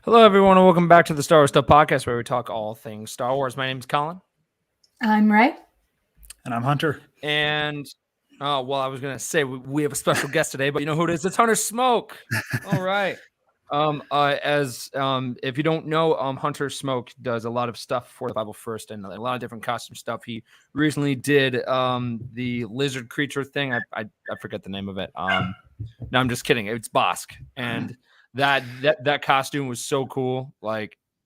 Hello, everyone, and welcome back to the Star Wars Stuff Podcast, where we talk all things Star Wars. My name's Colin. I'm Ray. And I'm Hunter. And, I was going to say we have a special guest today, but you know who it is? It's Hunter Smoke. All right. If you don't know, Hunter Smoke does a lot of stuff for the Bible First and a lot of different costume stuff. He recently did the lizard creature thing. I forget the name of it. No, I'm just kidding. It's Bosk. And that costume was so cool.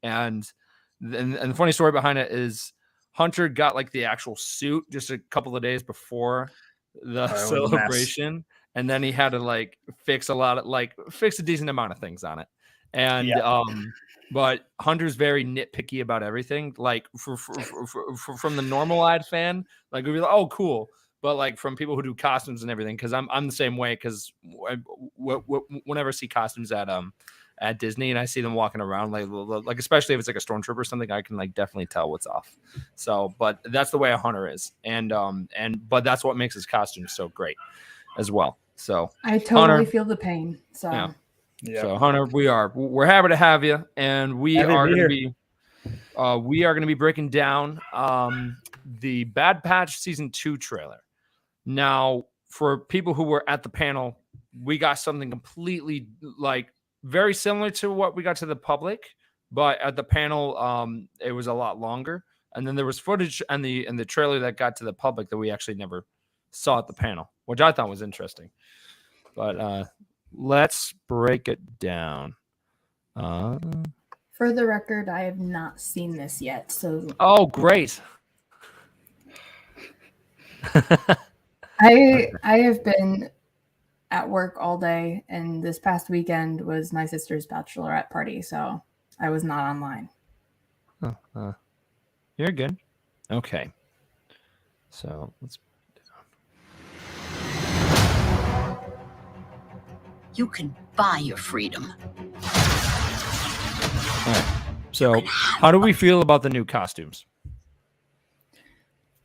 And the funny story behind it is Hunter got like the actual suit just a couple of days before the celebration, and then he had to fix a decent amount of things on it. And but Hunter's very nitpicky about everything. Like from the normal ad fan, we'd be like, oh, cool. But from people who do costumes and everything, because I'm the same way. Because whenever I see costumes at Disney and I see them walking around, like especially if it's like a stormtrooper or something, I can definitely tell what's off. So, but that's the way a Hunter is, but that's what makes his costume so great as well. So I totally feel the pain. So So Hunter, we're happy to have you, and we are going to be breaking down the Bad Batch Season 2 trailer. Now, for people who were at the panel, we got something completely very similar to what we got to the public, but at the panel, it was a lot longer. And then there was footage in the trailer that got to the public that we actually never saw at the panel, which I thought was interesting. But let's break it down. For the record, I have not seen this yet. So great. I have been at work all day, and this past weekend was my sister's bachelorette party, so I was not online. You're good. Okay. So let's. You can buy your freedom. All right. So, how do we feel about the new costumes?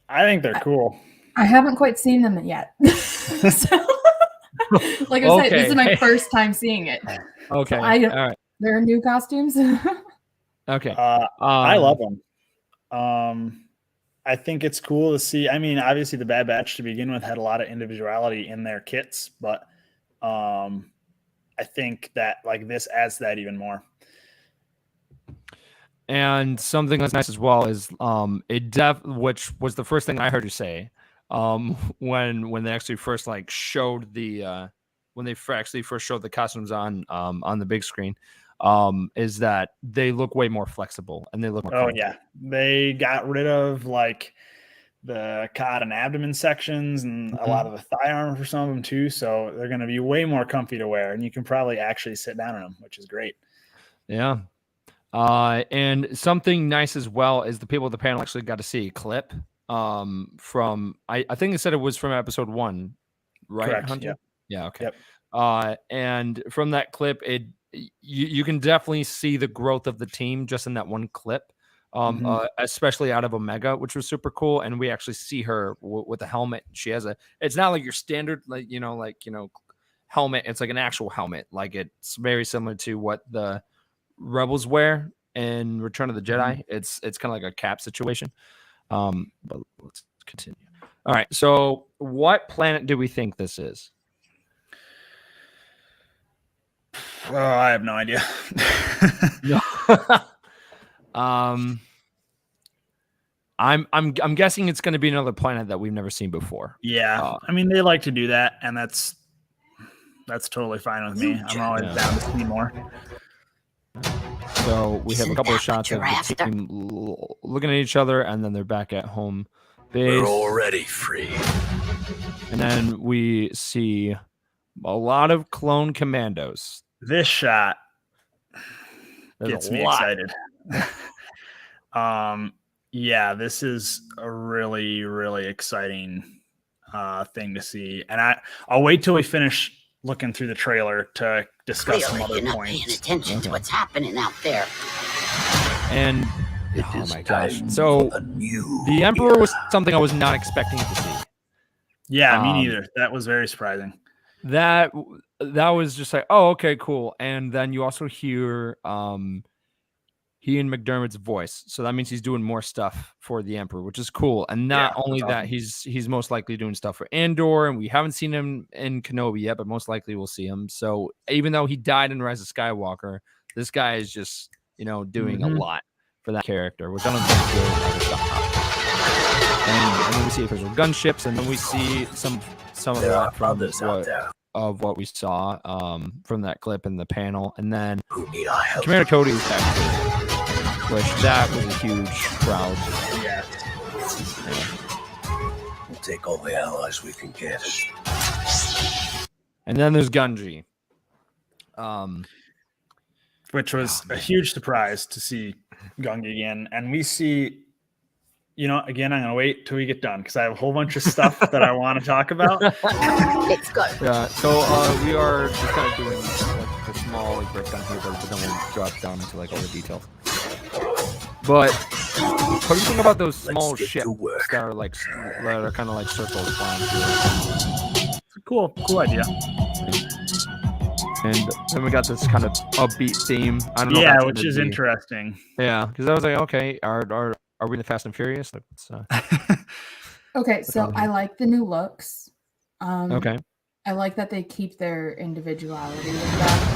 I think they're cool. I haven't quite seen them yet. So, like I said, this is my first time seeing it. Okay. So all right. There are new costumes. Okay. I love them. I think it's cool to see. I mean, obviously, the Bad Batch to begin with had a lot of individuality in their kits, but I think that this adds that even more. And something that's nice as well is which was the first thing I heard you say when they actually first showed the when they actually first showed the costumes on the big screen, is that they look way more flexible and they look more comfortable. Yeah, they got rid of the cod and abdomen sections and a lot of the thigh armor for some of them too, so they're going to be way more comfy to wear, and you can probably actually sit down in them, which is great. Yeah. And something nice as well is the people at the panel actually got to see a clip from I think they said it was from episode 1, right? Correct. Hunter? Yeah. Okay. Yep. And from that clip, you can definitely see the growth of the team just in that one clip, especially out of Omega, which was super cool. And we actually see her with a helmet. She has it's not like your standard helmet. It's like an actual helmet. It's very similar to what the Rebels wear in Return of the Jedi. It's kind of like a cap situation. But let's continue. All right. So what planet do we think this is? Oh, I have no idea. I'm guessing it's going to be another planet that we've never seen before. Yeah. I mean, they like to do that, and that's totally fine with me. I'm always down to see more. So we have a couple of shots of the team looking at each other, and then they're back at home base. We're already free. And then we see a lot of clone commandos. This shot gets me excited. Yeah, this is a really, really exciting thing to see. And I'll wait till we finish looking through the trailer to discuss some other you're points. Not paying attention to what's happening out there. And oh my gosh. So the Emperor was something I was not expecting to see. Yeah, me neither. That was very surprising. That that was just like, oh, okay, cool. And then you also hear Ian McDermott's voice, so that means he's doing more stuff for the Emperor, which is cool. And not only that, he's most likely doing stuff for Andor, and we haven't seen him in Kenobi yet, but most likely we'll see him. So even though he died in Rise of Skywalker, this guy is just doing a lot for that character, which I don't think will ever stop. And then we see official gunships, and then we see some of that from what we saw from that clip in the panel, and then Commander Cody was back, which that was a huge crowd. Yeah. We'll take all the allies we can get. And then there's Gunji, which was a huge surprise to see Gungi again. And we see, again, I'm going to wait till we get done because I have a whole bunch of stuff that I want to talk about. Let's go. Yeah, so we are just kind of doing like the small breakdown here, but then we'll drop down into like all the details. But what do you think about those small ships that are kind of like circles flying through? It's a cool idea. And then we got this kind of upbeat theme. I don't know. Yeah, which is interesting. Yeah, because I was like, okay, are we in the Fast and Furious? Okay, so I like the new looks. Okay. I like that they keep their individuality with that.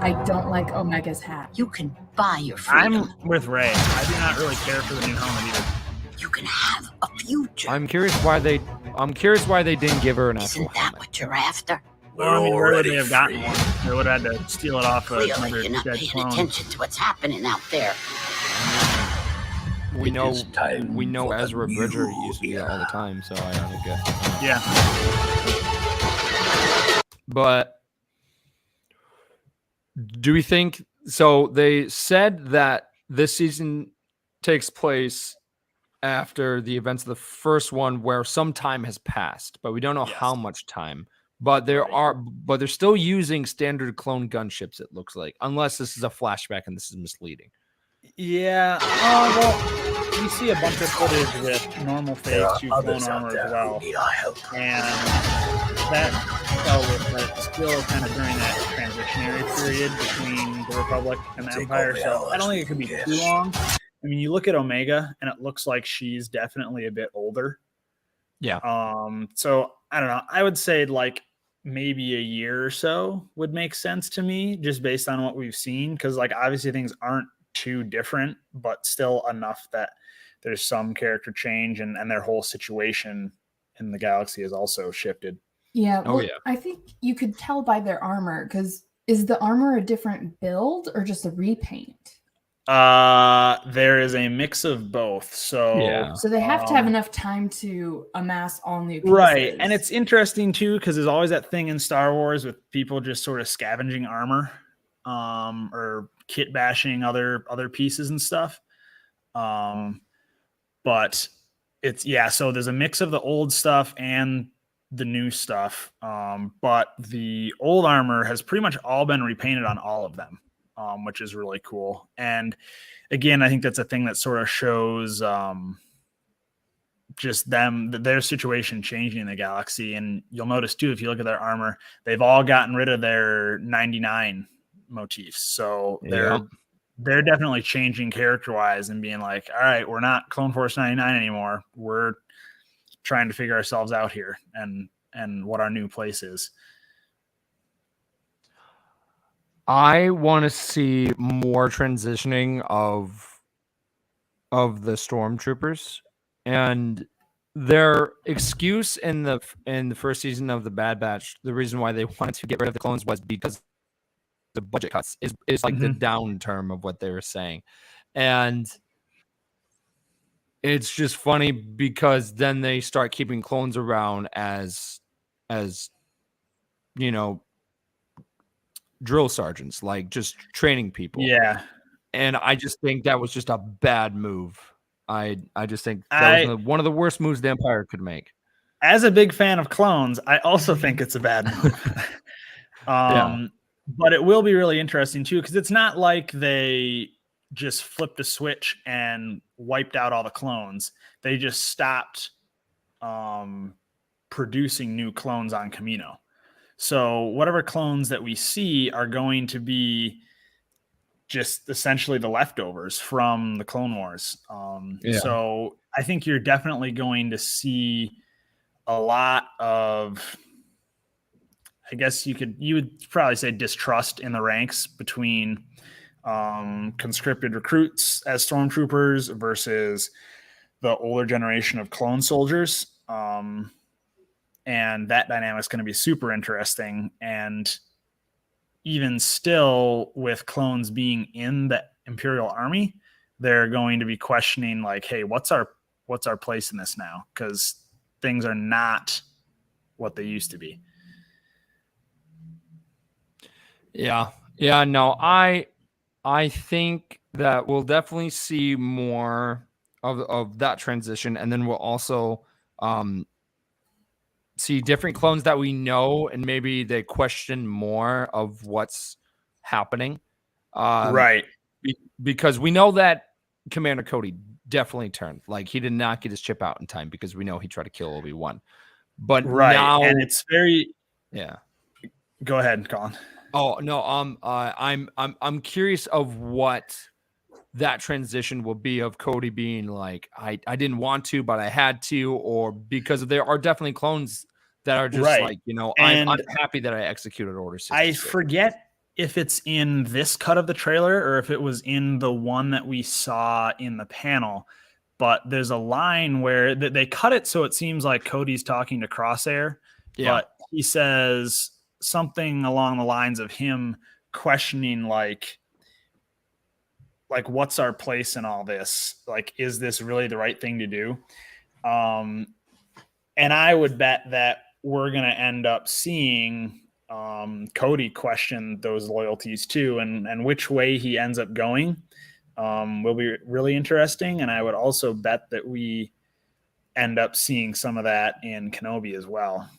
I don't like Omega's hat. You can buy your freedom. I'm with Ray. I do not really care for the new helmet either. You can have a future. I'm curious why they didn't give her an actual Isn't that helmet. what you're after? Well, I mean, where would they have gotten one? They would have had to steal it off Clearly, another you're not dead paying clone. attention to what's happening out there. We know It is time for the Ezra Bridger new used to do that all the time, so I don't guess. Yeah. But do we think so? They said that this season takes place after the events of the first one, where some time has passed, but we don't know how much time. But they're still using standard clone gunships, it looks like, unless this is a flashback and this is misleading. Yeah. Well, we see a bunch of footage with normal phase 2 clone armor as well. And that fell with that still kind of during that transitionary period between the Republic and the Empire. So I don't think it could be too long. I mean, you look at Omega and it looks like she's definitely a bit older. Yeah. So I don't know. I would say like maybe a year or so would make sense to me, just based on what we've seen. Because like obviously things aren't too different, but still enough that there's some character change and their whole situation in the galaxy has also shifted. Yeah. Well, I think you could tell by their armor, because is the armor a different build or just a repaint? There is a mix of both. So they have to have enough time to amass all new pieces. Right. And it's interesting too, because there's always that thing in Star Wars with people just sort of scavenging armor, or kit bashing other pieces and stuff. But it's so there's a mix of the old stuff and the new stuff. But the old armor has pretty much all been repainted on all of them. Which is really cool. And again, I think that's a thing that sort of shows just their situation changing in the galaxy. And you'll notice too, if you look at their armor, they've all gotten rid of their 99 motifs. So they're definitely changing character-wise and being like, all right, we're not Clone Force 99 anymore. We're trying to figure ourselves out here and what our new place is. I want to see more transitioning of the stormtroopers, and their excuse in the first season of the Bad Batch, the reason why they wanted to get rid of the clones was because the budget cuts is like the down term of what they were saying. And it's just funny because then they start keeping clones around as drill sergeants, like just training people. Yeah. And I just think that was just a bad move. I just think that was one of the worst moves the Empire could make. As a big fan of clones, I also think it's a bad move. But it will be really interesting too, because it's not like they just flipped a switch and wiped out all the clones. They just stopped producing new clones on Camino. So whatever clones that we see are going to be just essentially the leftovers from the Clone Wars. So I think you're definitely going to see a lot of, I guess you would probably say, distrust in the ranks between conscripted recruits as stormtroopers versus the older generation of clone soldiers. And that dynamic is going to be super interesting. And even still, with clones being in the Imperial Army, they're going to be questioning, like, hey, what's our place in this now? Because things are not what they used to be. Yeah. No, I think that we'll definitely see more of that transition, and then we'll also see different clones that we know, and maybe they question more of what's happening. Right. Because we know that Commander Cody definitely turned. Like, he did not get his chip out in time, because we know he tried to kill Obi-Wan. But now, and it's very yeah. Go ahead, Colin. Oh no, I'm curious of what that transition will be, of Cody being like, I didn't want to, but I had to, or because there are definitely clones that are just like, I'm happy that I executed Order 66. I forget if it's in this cut of the trailer or if it was in the one that we saw in the panel, but there's a line where they cut it so it seems like Cody's talking to Crosshair, but he says something along the lines of him questioning, like what's our place in all this? Like, is this really the right thing to do? And I would bet that we're going to end up seeing Cody question those loyalties too, and which way he ends up going will be really interesting. And I would also bet that we end up seeing some of that in Kenobi as well.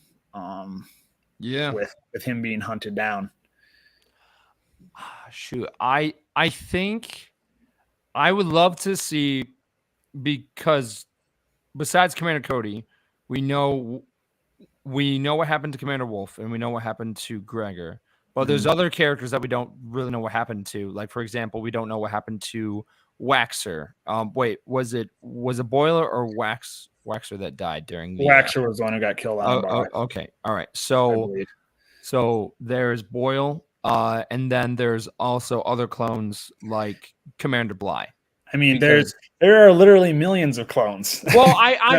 With him being hunted down. Shoot, I think I would love to see, because besides Commander Cody, we know what happened to Commander Wolf, and we know what happened to Gregor. But there's other characters that we don't really know what happened to. Like, for example, we don't know what happened to Waxer. Wait, was it Boiler or Waxer that died during the... Waxer was the one who got killed on the bar. Okay. All right. So there's Boyle, and then there's also other clones like Commander Bly. I mean, there are literally millions of clones. Well,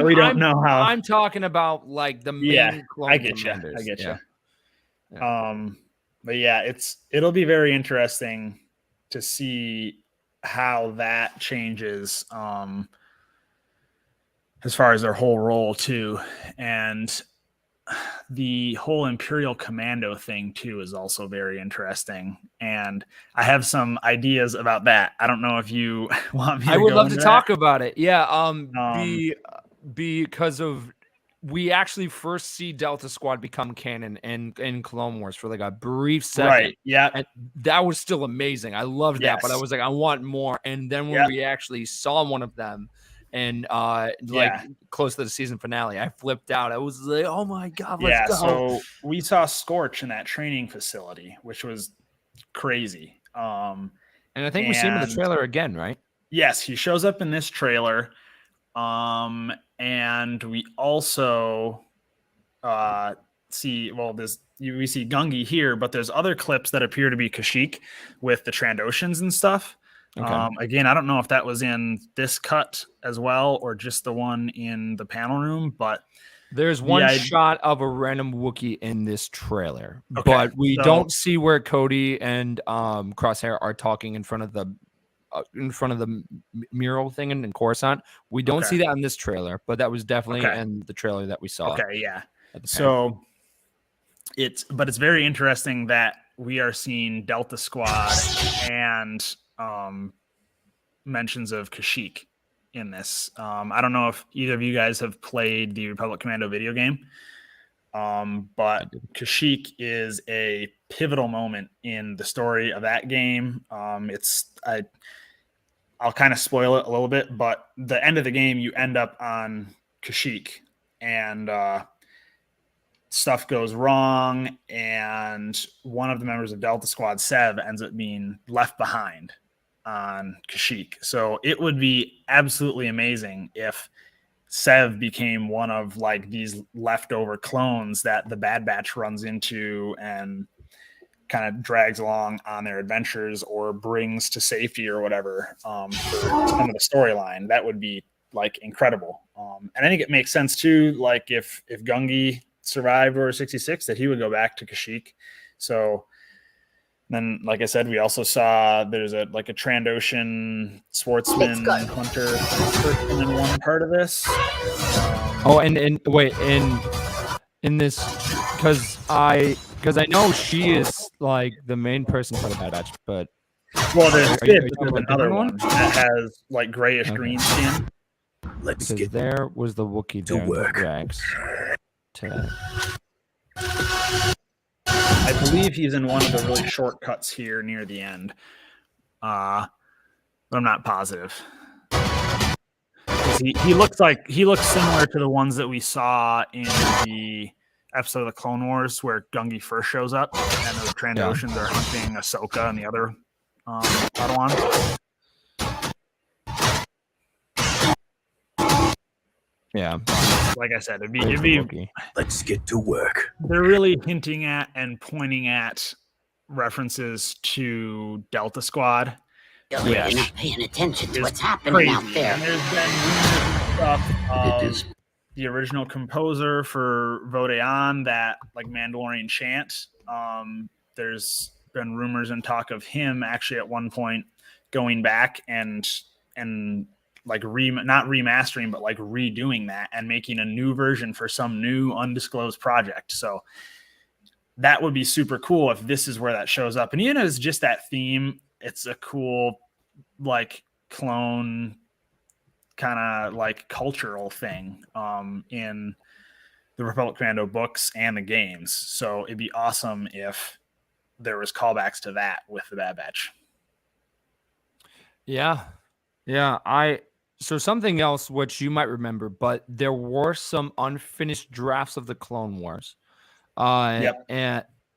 we don't know how. I'm talking about like the main clone commanders. I get you. But yeah, it'll be very interesting to see how that changes as far as their whole role too. And the whole Imperial Commando thing too is also very interesting, and I have some ideas about that. I don't know if you want me to. I would love to talk about it. Yeah. Because we actually first see Delta Squad become canon in Clone Wars for like a brief second. Right. Yeah. And that was still amazing. I loved that, but I was like, I want more. And then when we actually saw one of them, and close to the season finale, I flipped out. I was like, oh my god, let's go. So we saw Scorch in that training facility, which was crazy. And I think we see him in the trailer again, right? Yes, he shows up in this trailer. And we also see, we see Gungi here, but there's other clips that appear to be Kashyyyk with the Trandoshans and stuff. Okay. Again, I don't know if that was in this cut as well, or just the one in the panel room, but there's one shot of a random Wookiee in this trailer, but we don't see where Cody and Crosshair are talking in front of the mural thing in Coruscant. We don't see that in this trailer, but that was definitely in the trailer that we saw. Okay, yeah. So it's very interesting that we are seeing Delta Squad and mentions of Kashyyyk in this. I don't know if either of you guys have played the Republic Commando video game, but Kashyyyk is a pivotal moment in the story of that game. I'll kind of spoil it a little bit, but the end of the game, you end up on Kashyyyk, and stuff goes wrong, and one of the members of Delta Squad, Sev, ends up being left behind on Kashyyyk. So it would be absolutely amazing if Sev became one of like these leftover clones that the Bad Batch runs into and kind of drags along on their adventures or brings to safety or whatever for some of the storyline. That would be like incredible. And I think it makes sense too, like if Gungi survived Order 66, that he would go back to Kashyyyk. So then, like I said, we also saw there's a Trandoshan sportsman hunter person in one part of this. And wait, in this, because I know she is like the main person for the Bad Batch, but there's you another one that has like grayish green skin. Let's because get there was the Wookiee to there work. Rex. I believe he's in one of the really short cuts here near the end. But I'm not positive. He looks similar to the ones that we saw in the episode of the Clone Wars where Gungi first shows up and the Trandoshans are hunting Ahsoka and the other Padawan. Yeah, like I said, it'd be let's get to work. They're really hinting at and pointing at references to Delta Squad. You're not paying attention to what's happening crazy. out there. And there's been stuff of the original composer for Vodayan, that like Mandalorian chant. There's been rumors and talk of him actually at one point going back and like not remastering, but like redoing that and making a new version for some new undisclosed project. So that would be super cool if this is where that shows up. And even as just that theme, it's a cool like clone kind of like cultural thing in the Republic Commando books and the games. So it'd be awesome if there was callbacks to that with the Bad Batch. Yeah. So something else which you might remember, but there were some unfinished drafts of the Clone Wars. And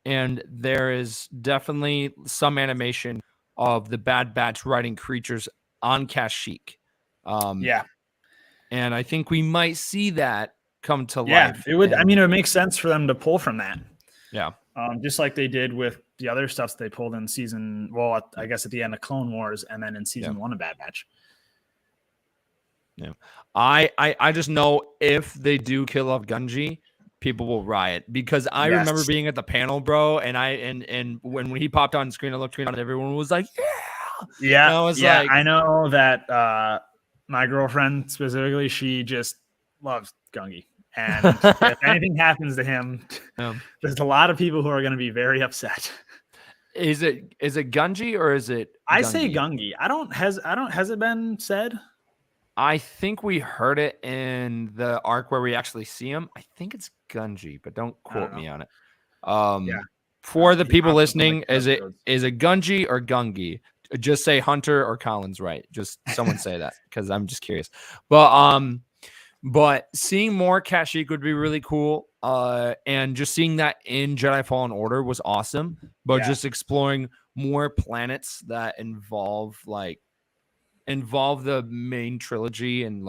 there is definitely some animation of the Bad Batch riding creatures on Kashyyyk. And I think we might see that come to life. It would. I mean, it would make sense for them to pull from that. Yeah. Just like they did with the other stuff they pulled in season, I guess at the end of Clone Wars and then in season 1 of Bad Batch. Yeah. I just know if they do kill off Gungi, people will riot, because I remember being at the panel, bro, and when he popped on screen, I looked around and everyone was like, yeah. And I was like, I know that my girlfriend specifically, she just loves Gungi. And if anything happens to him, there's a lot of people who are going to be very upset. Is it Gungi or is it Gungi? I say Gungi. Has it been said? I think we heard it in the arc where we actually see him. I think it's Gungi, but don't quote me on it. For the people listening, is it Gungi or Gungi? Just say Hunter or Collins, right? Just someone say that, because I'm just curious. But seeing more Kashyyyk would be really cool. And just seeing that in Jedi Fallen Order was awesome. But just exploring more planets that involve the main trilogy and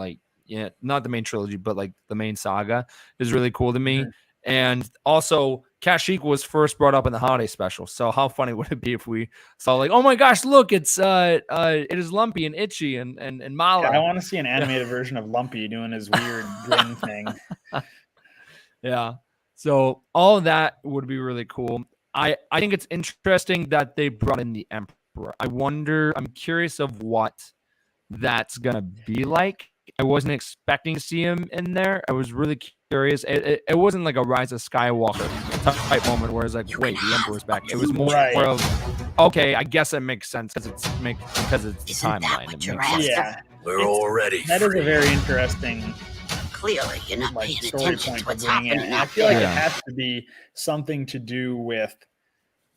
not the main trilogy, but like the main saga is really cool to me. Mm-hmm. And also Kashyyyk was first brought up in the holiday special. So how funny would it be if we saw like, oh my gosh, look, it is Lumpy and Itchy and Mala. I want to see an animated version of Lumpy doing his weird grin thing. Yeah. So all of that would be really cool. I think it's interesting that they brought in the Emperor. I'm curious of what that's gonna be like. I wasn't expecting to see him in there. I was really curious. It wasn't like a Rise of Skywalker type moment where it's like, wait, the Emperor's back. It was more of, okay, I guess it makes sense because it's the timeline. It makes sense. Yeah, we're all ready. That is a very interesting. Clearly, you're not paying attention to what's happening I feel like it has to be something to do with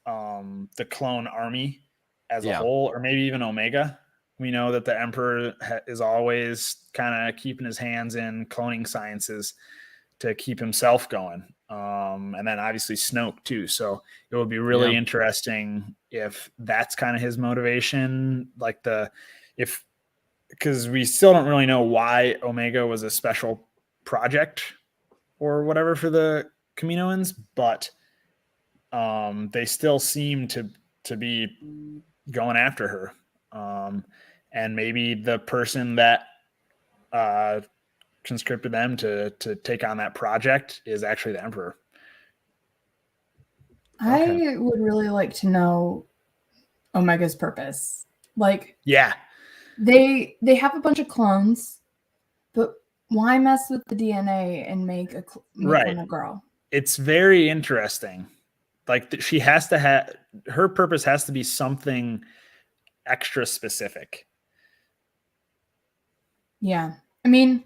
the clone army as a whole, or maybe even Omega. We know that the Emperor is always kind of keeping his hands in cloning sciences to keep himself going. And then obviously Snoke too. So it would be really interesting if that's kind of his motivation, because we still don't really know why Omega was a special project or whatever for the Kaminoans, but they still seem to be going after her. And maybe the person that conscripted them to take on that project is actually the Emperor. I would really like to know Omega's purpose. Like, yeah, they have a bunch of clones, but why mess with the DNA and make one a girl? It's very interesting. Like, she has to have, her purpose has to be something extra specific. Yeah. I mean,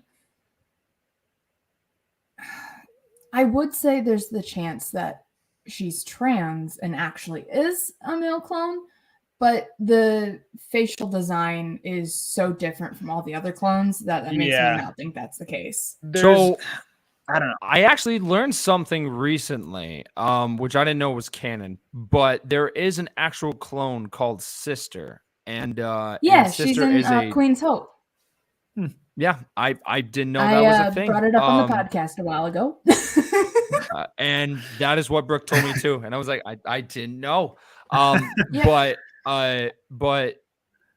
I would say there's the chance that she's trans and actually is a male clone, but the facial design is so different from all the other clones that makes me not think that's the case. So I don't know. I actually learned something recently, which I didn't know was canon, but there is an actual clone called Sister. And Sister she's in is Queen's Hope. Yeah, I didn't know that was a thing. I brought it up on the podcast a while ago. And that is what Brooke told me too. And I was like, I didn't know. But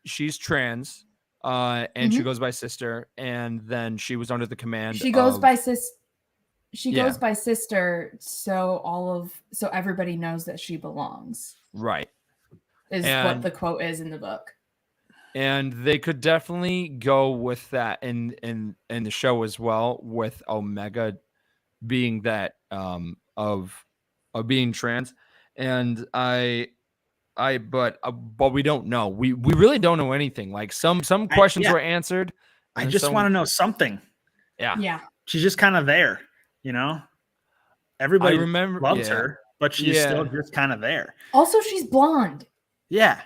she's trans, and she goes by Sister, and then she was under the command. She goes by goes by Sister, so everybody knows that she belongs. Right. Is what the quote is in the book. And they could definitely go with that in the show as well, with Omega being that of being trans. And but we don't know. We really don't know anything. Like some questions were answered. I just want to know something. Yeah. She's just kind of there, Everybody loves her, but she's still just kind of there. Also, she's blonde. Yeah.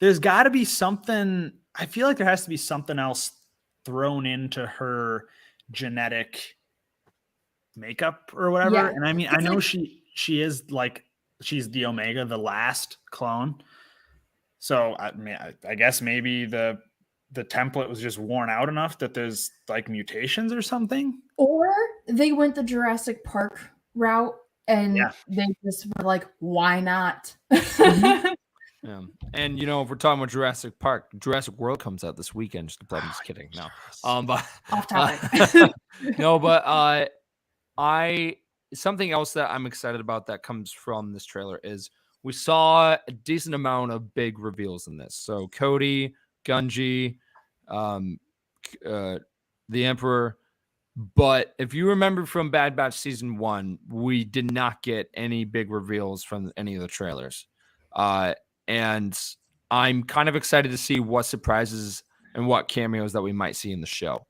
There's got to be something. I feel like there has to be something else thrown into her genetic makeup or whatever. Yeah. And I mean, I know she is like, she's the Omega, the last clone. So I guess maybe the template was just worn out enough that there's like mutations or something. Or they went the Jurassic Park route and they just were like, why not? Yeah. And if we're talking about Jurassic Park, Jurassic World comes out this weekend. I'm just kidding. No. But off topic. No, but something else that I'm excited about that comes from this trailer is we saw a decent amount of big reveals in this. So Cody, Gunji, the Emperor. But if you remember from Bad Batch season 1, we did not get any big reveals from any of the trailers. And I'm kind of excited to see what surprises and what cameos that we might see in the show.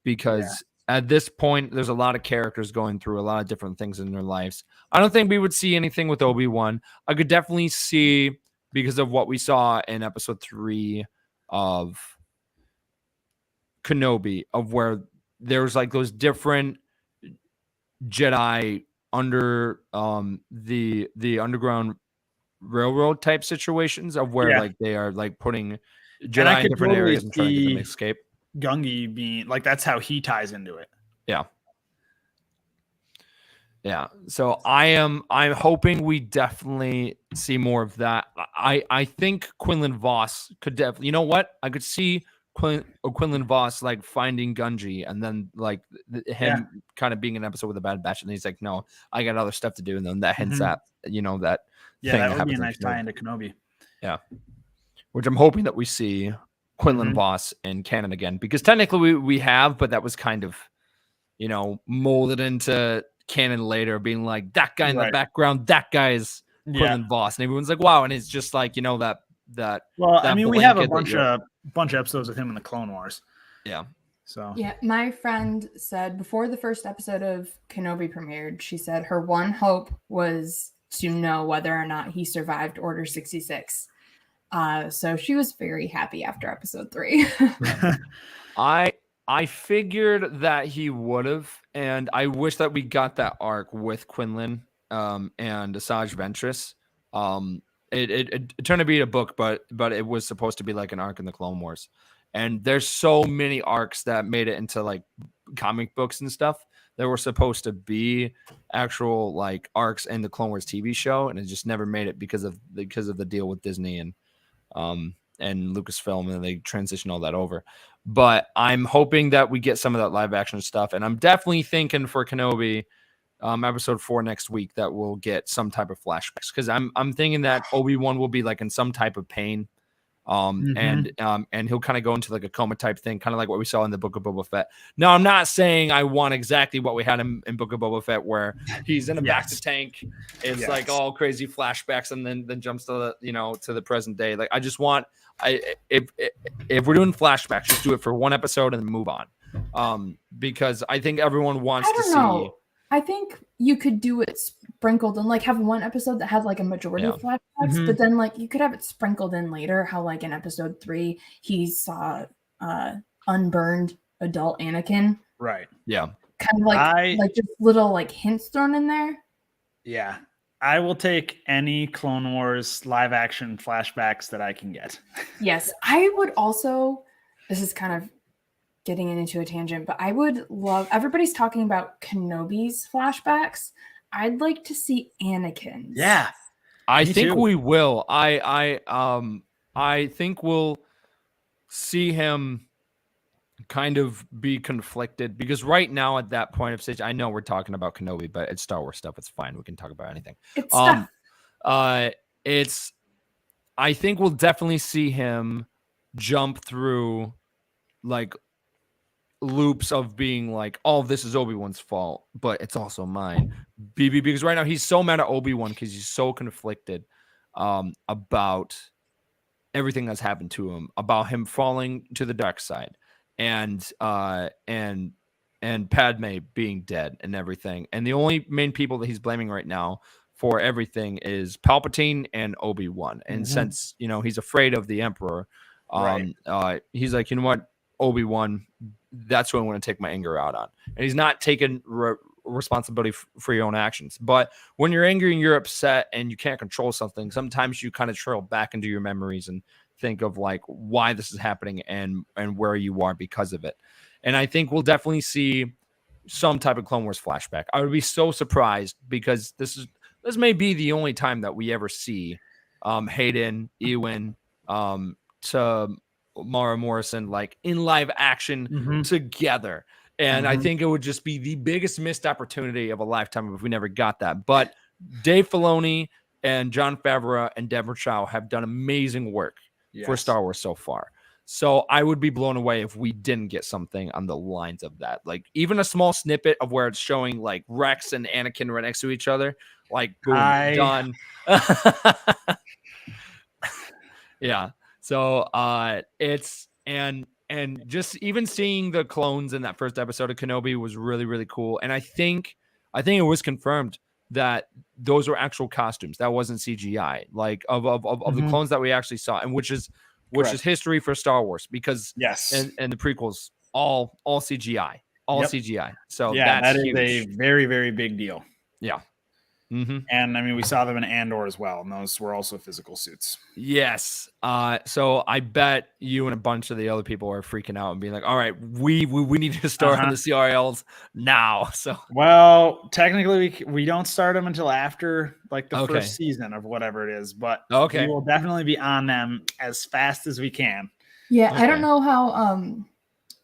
Because at this point, there's a lot of characters going through a lot of different things in their lives. I don't think we would see anything with Obi-Wan. I could definitely see, because of what we saw in episode 3 of Kenobi, of where there's like those different Jedi under the underground railroad type situations of where like they are like putting Jedi in different areas and trying to get them to escape. Gungi being like, that's how he ties into it. Yeah. So I'm hoping we definitely see more of that. I think Quinlan Voss could definitely, I could see Quinlan Voss like finding Gungi and then like him kind of being an episode with a Bad Batch, and he's like, no, I got other stuff to do, and then that hints at that. That would be a nice tie into Kenobi. Yeah, which I'm hoping that we see Quinlan Voss in canon again, because technically we have, but that was kind of molded into canon later, being like that guy in the background, that guy is Quinlan Voss, and everyone's like, wow, and it's just like that. Well, I mean, we have a bunch of episodes with him in the Clone Wars. Yeah. So my friend said before the first episode of Kenobi premiered, she said her one hope was to know whether or not he survived Order 66. So she was very happy after episode 3. I figured that he would have, and I wish that we got that arc with Quinlan and Asajj Ventress. It turned to be a book, but it was supposed to be like an arc in the Clone Wars. And there's so many arcs that made it into like comic books and stuff that were supposed to be actual like arcs in the Clone Wars TV show, and it just never made it because of the deal with Disney and Lucasfilm, and they transitioned all that over. But I'm hoping that we get some of that live action stuff, and I'm definitely thinking for Kenobi episode 4 next week that we'll get some type of flashbacks, because I'm thinking that Obi-Wan will be like in some type of pain. And he'll kind of go into like a coma type thing, kind of like what we saw in the Book of Boba Fett. Now, I'm not saying I want exactly what we had in Book of Boba Fett, where he's in a back to tank. It's like all crazy flashbacks, and then jumps to the to the present day. Like I just want, if we're doing flashbacks, just do it for one episode and then move on. Because I think everyone wants to see. I think you could do it sprinkled and like have one episode that has like a majority of flashbacks, but then like you could have it sprinkled in later. How like in episode 3 he saw unburned adult Anakin, right? Yeah, kind of like just little like hints thrown in there. Yeah, I will take any Clone Wars live action flashbacks that I can get. Yes, I would also. This is kind of getting into a tangent, but I would love, everybody's talking about Kenobi's flashbacks. I'd like to see Anakin's. Yeah. I think we will. I think we'll see him kind of be conflicted, because right now at that point of stage, I know we're talking about Kenobi, but it's Star Wars stuff. It's fine. We can talk about anything. I think we'll definitely see him jump through like loops of being like, oh, this is Obi-Wan's fault, but it's also mine. Because right now he's so mad at Obi-Wan because he's so conflicted about everything that's happened to him, about him falling to the dark side, and Padme being dead and everything. And the only main people that he's blaming right now for everything is Palpatine and Obi-Wan. And since he's afraid of the Emperor, he's like, you know what, Obi-Wan, that's who I want to take my anger out on. And he's not taking responsibility for your own actions. But when you're angry and you're upset and you can't control something, sometimes you kind of trail back into your memories and think of like why this is happening and where you are because of it. And I think we'll definitely see some type of Clone Wars flashback. I would be so surprised, because this may be the only time that we ever see Hayden, Ewan, to Mara Morrison like in live action together. And I think it would just be the biggest missed opportunity of a lifetime if we never got that. But Dave Filoni and Jon Favreau and Deborah Chow have done amazing work for Star Wars so far. So I would be blown away if we didn't get something on the lines of that. Like even a small snippet of where it's showing like Rex and Anakin right next to each other. Like boom, done. Yeah. So it's and just even seeing the clones in that first episode of Kenobi was really, really cool. And I think it was confirmed that those were actual costumes. That wasn't CGI, like of the clones that we actually saw, and which is history for Star Wars, because and the prequels all CGI, CGI. So that is huge. A very, very big deal. Yeah. And I mean, we saw them in Andor as well, and those were also physical suits. Yes. So I bet you and a bunch of the other people are freaking out and being like, all right, we need to start on the CRLs now. So well, technically we don't start them until after like the first season of whatever it is, but we will definitely be on them as fast as we can. Yeah. I don't know how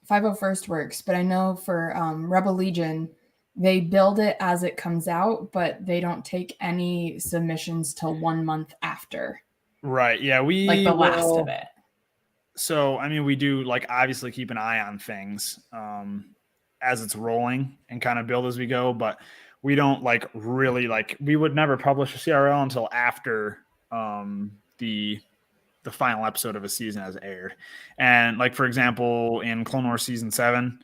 501st works, but I know for Rebel Legion, they build it as it comes out, but they don't take any submissions till 1 month after. Right. Yeah. We like the last of it. So, I mean, we do like obviously keep an eye on things as it's rolling and kind of build as we go, but we don't like really like, we would never publish a CRL until after the final episode of a season has aired. And like, for example, in Clone Wars season 7,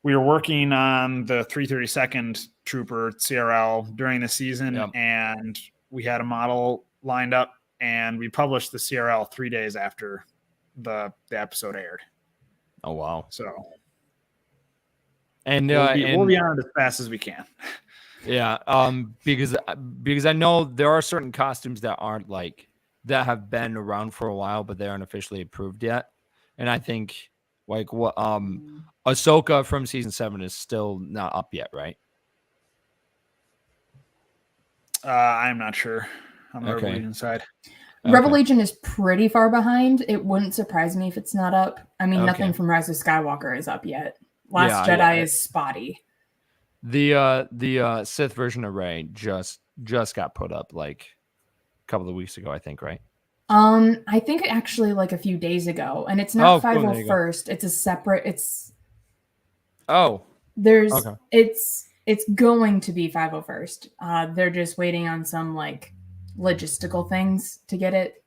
we were working on the 332nd Trooper CRL during the season, and we had a model lined up, and we published the CRL 3 days after the episode aired. Oh, wow. So, And we'll be on it as fast as we can. Yeah, because I know there are certain costumes that aren't like that have been around for a while, but they aren't officially approved yet. And I think like what Ahsoka from season 7 is still not up yet, right? I'm not sure on the Okay. Rebel Legion side. Rebel Legion is pretty far behind. It wouldn't surprise me if it's not up. I mean, nothing from Rise of Skywalker is up yet. Last Jedi is spotty. The Sith version of Rey just got put up like a couple of weeks ago, I think, right? I think actually like a few days ago, and it's not 501st. It's a separate. It's it's going to be 501st. They're just waiting on some like logistical things to get it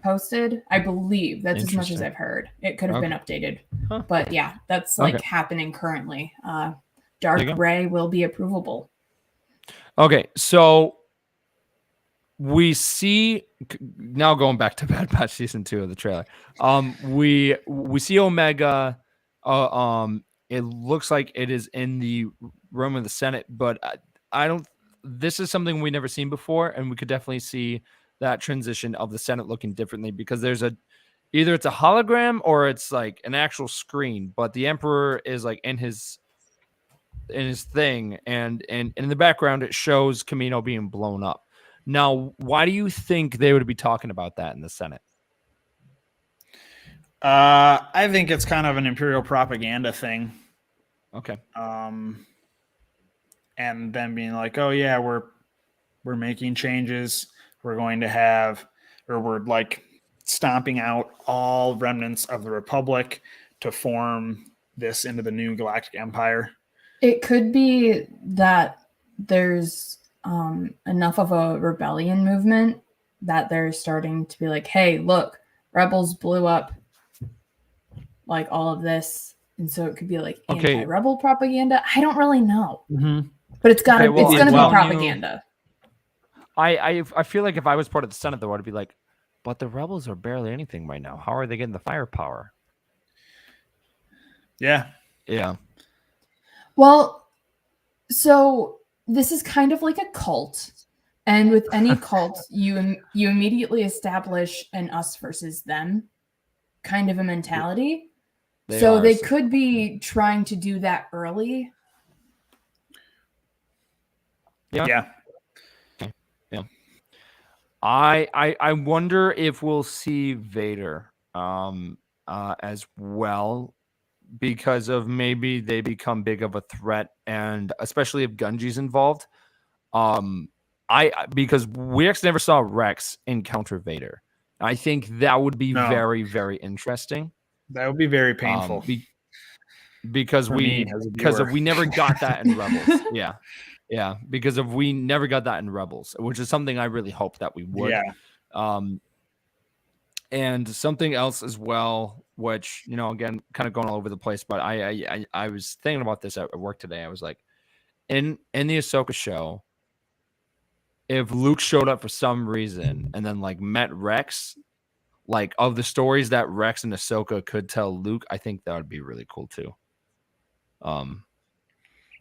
posted. I believe that's as much as I've heard. It could have been updated, but yeah, that's like happening currently. Dark Rey will be approvable. Okay, so we see now going back to Bad Batch season 2 of the trailer. We see Omega. It looks like it is in the room of the Senate, but I don't. This is something we've never seen before, and we could definitely see that transition of the Senate looking differently because there's either it's a hologram or it's like an actual screen, but the Emperor is like in his thing, and in the background it shows Camino being blown up. Now, why do you think they would be talking about that in the Senate? I think it's kind of an Imperial propaganda thing. Okay. And then being like, oh yeah, we're making changes. We're going to have, or we're like stomping out all remnants of the Republic to form this into the new Galactic Empire. It could be that there's enough of a rebellion movement that they're starting to be like, hey, look, rebels blew up like all of this. And so it could be like anti-rebel propaganda. I don't really know. Mm-hmm. But it's got it's going to be propaganda. I feel like if I was part of the Senate, though, I'd be like, but the rebels are barely anything right now. How are they getting the firepower? Yeah. Yeah. Well, so this is kind of like a cult. And with any cult, you immediately establish an us versus them kind of a mentality. They could be trying to do that early. Yeah. I wonder if we'll see Vader as well, because of maybe they become big of a threat, and especially if Gunji's involved. Because we actually never saw Rex encounter Vader. I think that would be very, very interesting. That would be very painful. Because we never got that in Rebels. Yeah, because we never got that in Rebels, which is something I really hope that we would. Yeah. And something else as well, which, again, kind of going all over the place, but I was thinking about this at work today. I was like, in the Ahsoka show, if Luke showed up for some reason and then like met Rex, like of the stories that Rex and Ahsoka could tell Luke, I think that would be really cool too.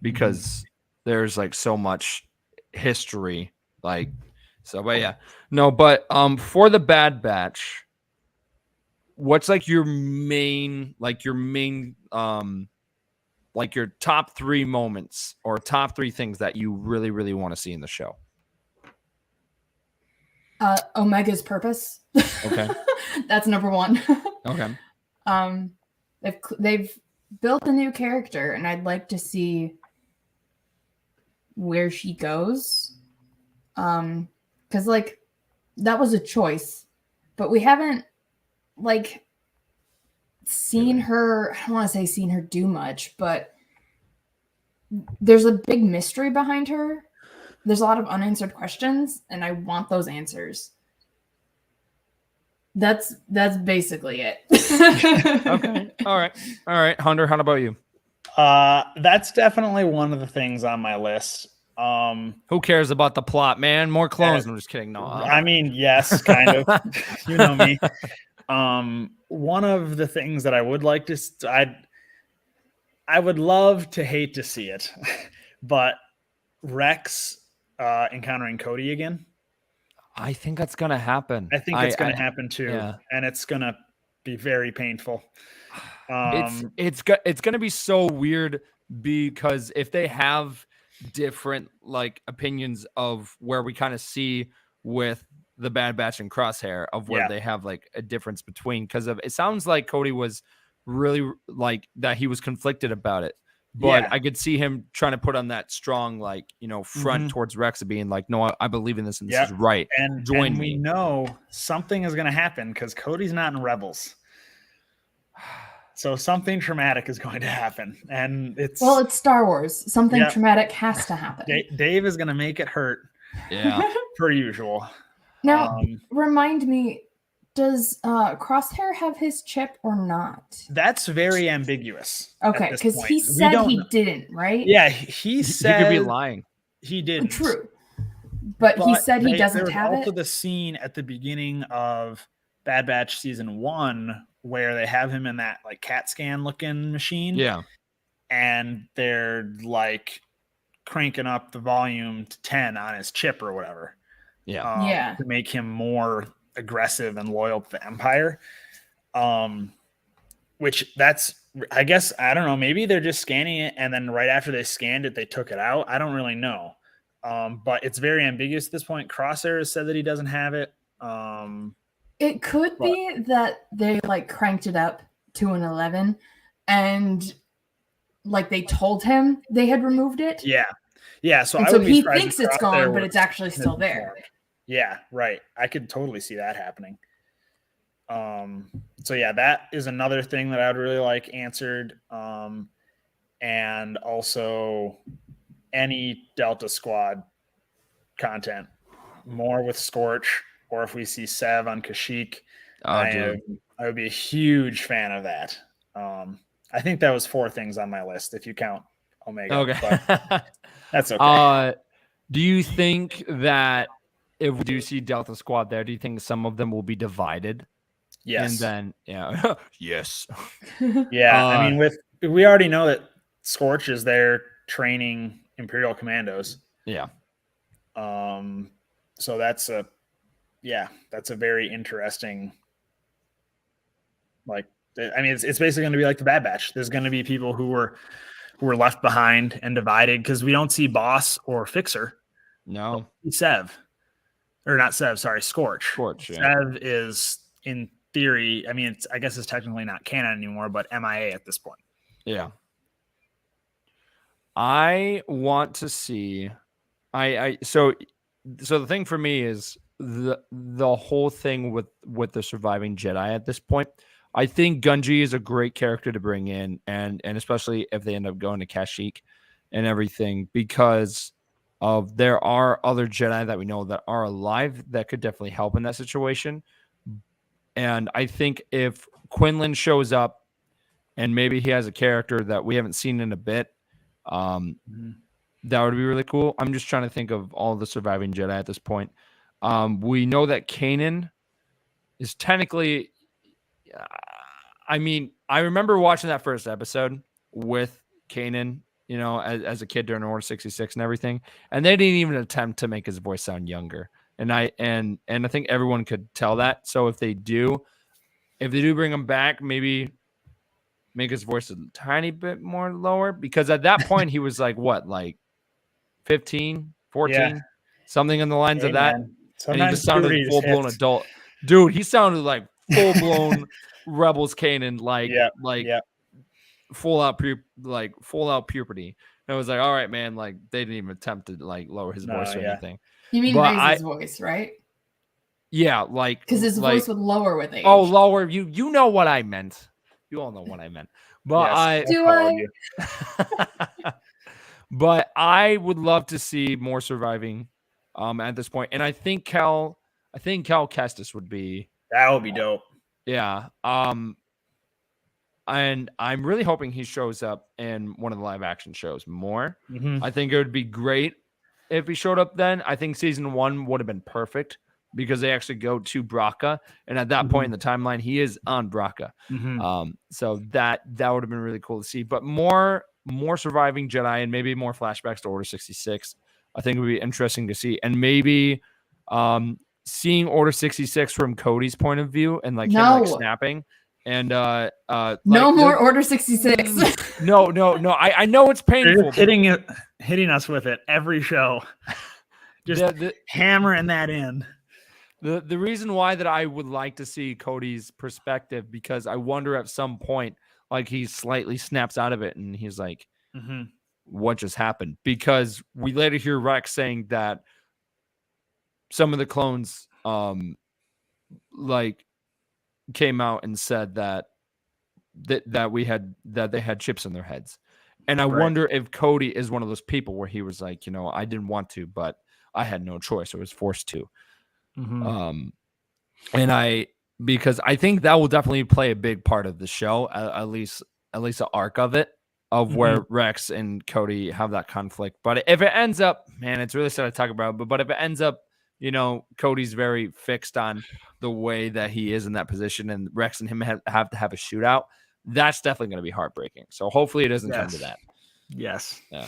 Because there's like so much history, like, so, but yeah, no, but for the Bad Batch, what's like your main like your top 3 moments or top 3 things that you really, really want to see in the show? Omega's purpose. Okay. That's number 1. Okay. They've built a new character, and I'd like to see where she goes. Because like that was a choice, but we haven't like seen her. I don't want to say seen her do much, but there's a big mystery behind her. There's a lot of unanswered questions, and I want those answers. That's basically it. Okay. All right. Hunter, how about you? That's definitely one of the things on my list. Who cares about the plot, man? More clones. I'm just kidding. No. I mean, yes, kind of. You know me. One of the things that I would like to, I would love to hate to see it, but Rex encountering Cody again. I think that's gonna happen. I think it's going to happen too, yeah. and it's going to be very painful. It's gonna be so weird because if they have different like opinions of where we kind of see with the Bad Batch and Crosshair of where they have like a difference between, because of it sounds like Cody was really like that he was conflicted about it, but I could see him trying to put on that strong like front towards Rex of being like, no, I believe in this and this is right, and join me. We know something is going to happen because Cody's not in Rebels. So something traumatic is going to happen, and it's Star Wars. Something traumatic has to happen. Dave is going to make it hurt, per usual. Now, remind me, does Crosshair have his chip or not? That's very ambiguous. Okay, because he said he didn't, right? Yeah, he said he could be lying. He didn't. True, but he said he doesn't have it. There was also the scene at the beginning of Bad Batch season 1 where they have him in that like CAT scan looking machine. Yeah. And they're like cranking up the volume to 10 on his chip or whatever. Yeah. To make him more aggressive and loyal to the Empire. Which that's, I guess, I don't know. Maybe they're just scanning it. And then right after they scanned it, they took it out. I don't really know. But it's very ambiguous at this point. Crosshair has said that he doesn't have it. It could be that they like cranked it up to an 11 and like they told him they had removed it. Yeah. So he thinks it's gone, but it's actually still there. Yeah, right. I could totally see that happening. So yeah, that is another thing that I would really like answered. And also any Delta Squad content, more with Scorch. Or if we see Sev on Kashyyyk, I would be a huge fan of that. I think that was 4 things on my list, if you count Omega. Okay. But that's okay. Do you think that if we do see Delta Squad there, do you think some of them will be divided? Yes. And then, yes. Yeah. I mean, we already know that Scorch is there training Imperial commandos. Yeah. So that's a very interesting, like, I mean, it's basically going to be like the Bad Batch. There's going to be people who were left behind and divided because we don't see Boss or Fixer. No. Sev. Or not Sev, sorry, Scorch. Scorch, yeah. Sev is, in theory, I mean, I guess it's technically not canon anymore, but MIA at this point. Yeah. I want to see... So the thing for me is the whole thing with the surviving Jedi at this point. I think Gunji is a great character to bring in, and especially if they end up going to Kashyyyk and everything, because of there are other Jedi that we know that are alive that could definitely help in that situation. And I think if Quinlan shows up and maybe he has a character that we haven't seen in a bit, that would be really cool. I'm just trying to think of all the surviving Jedi at this point. We know that Kanan is technically... I mean, I remember watching that first episode with Kanan, as a kid during Order 66 and everything, and they didn't even attempt to make his voice sound younger. And I think everyone could tell that. So if they do bring him back, maybe make his voice a tiny bit more lower, because at that point he was like 15, 14, something in the lines of that. And he just sounded like full-blown adult. Dude, he sounded like full-blown Rebels Kanan, full out puberty. And I was like, all right, man, like they didn't even attempt to like lower his voice or anything. You mean raise his voice, right? Yeah, like because his voice would lower with age. Oh, lower. You know what I meant. You all know what I meant. But but I would love to see more surviving at this point. And I think Cal Kestis would be... That would be dope. Yeah. And I'm really hoping he shows up in one of the live action shows more. I think it would be great if he showed up then. I think season 1 would have been perfect because they actually go to Braca, and at that point in the timeline, he is on Braca. So that would have been really cool to see. But more surviving Jedi and maybe more flashbacks to Order 66, I think would be interesting to see, and maybe seeing Order 66 from Cody's point of view and like him like snapping. And no more Order 66. No. I know it's painful. Hitting us with it every show. Just hammering that in. The reason why that I would like to see Cody's perspective, because I wonder at some point, like he slightly snaps out of it and he's like, what just happened? Because we later hear Rex saying that some of the clones like came out and said that they had chips in their heads. And I wonder if Cody is one of those people where he was like, I didn't want to, but I had no choice. I was forced to. Because I think that will definitely play a big part of the show, at least the arc of it, of where Rex and Cody have that conflict. But if it ends up, man, it's really sad to talk about, but if it ends up, Cody's very fixed on the way that he is in that position, and Rex and him have to have a shootout, that's definitely going to be heartbreaking. So hopefully it doesn't come to that. Yes. Yeah.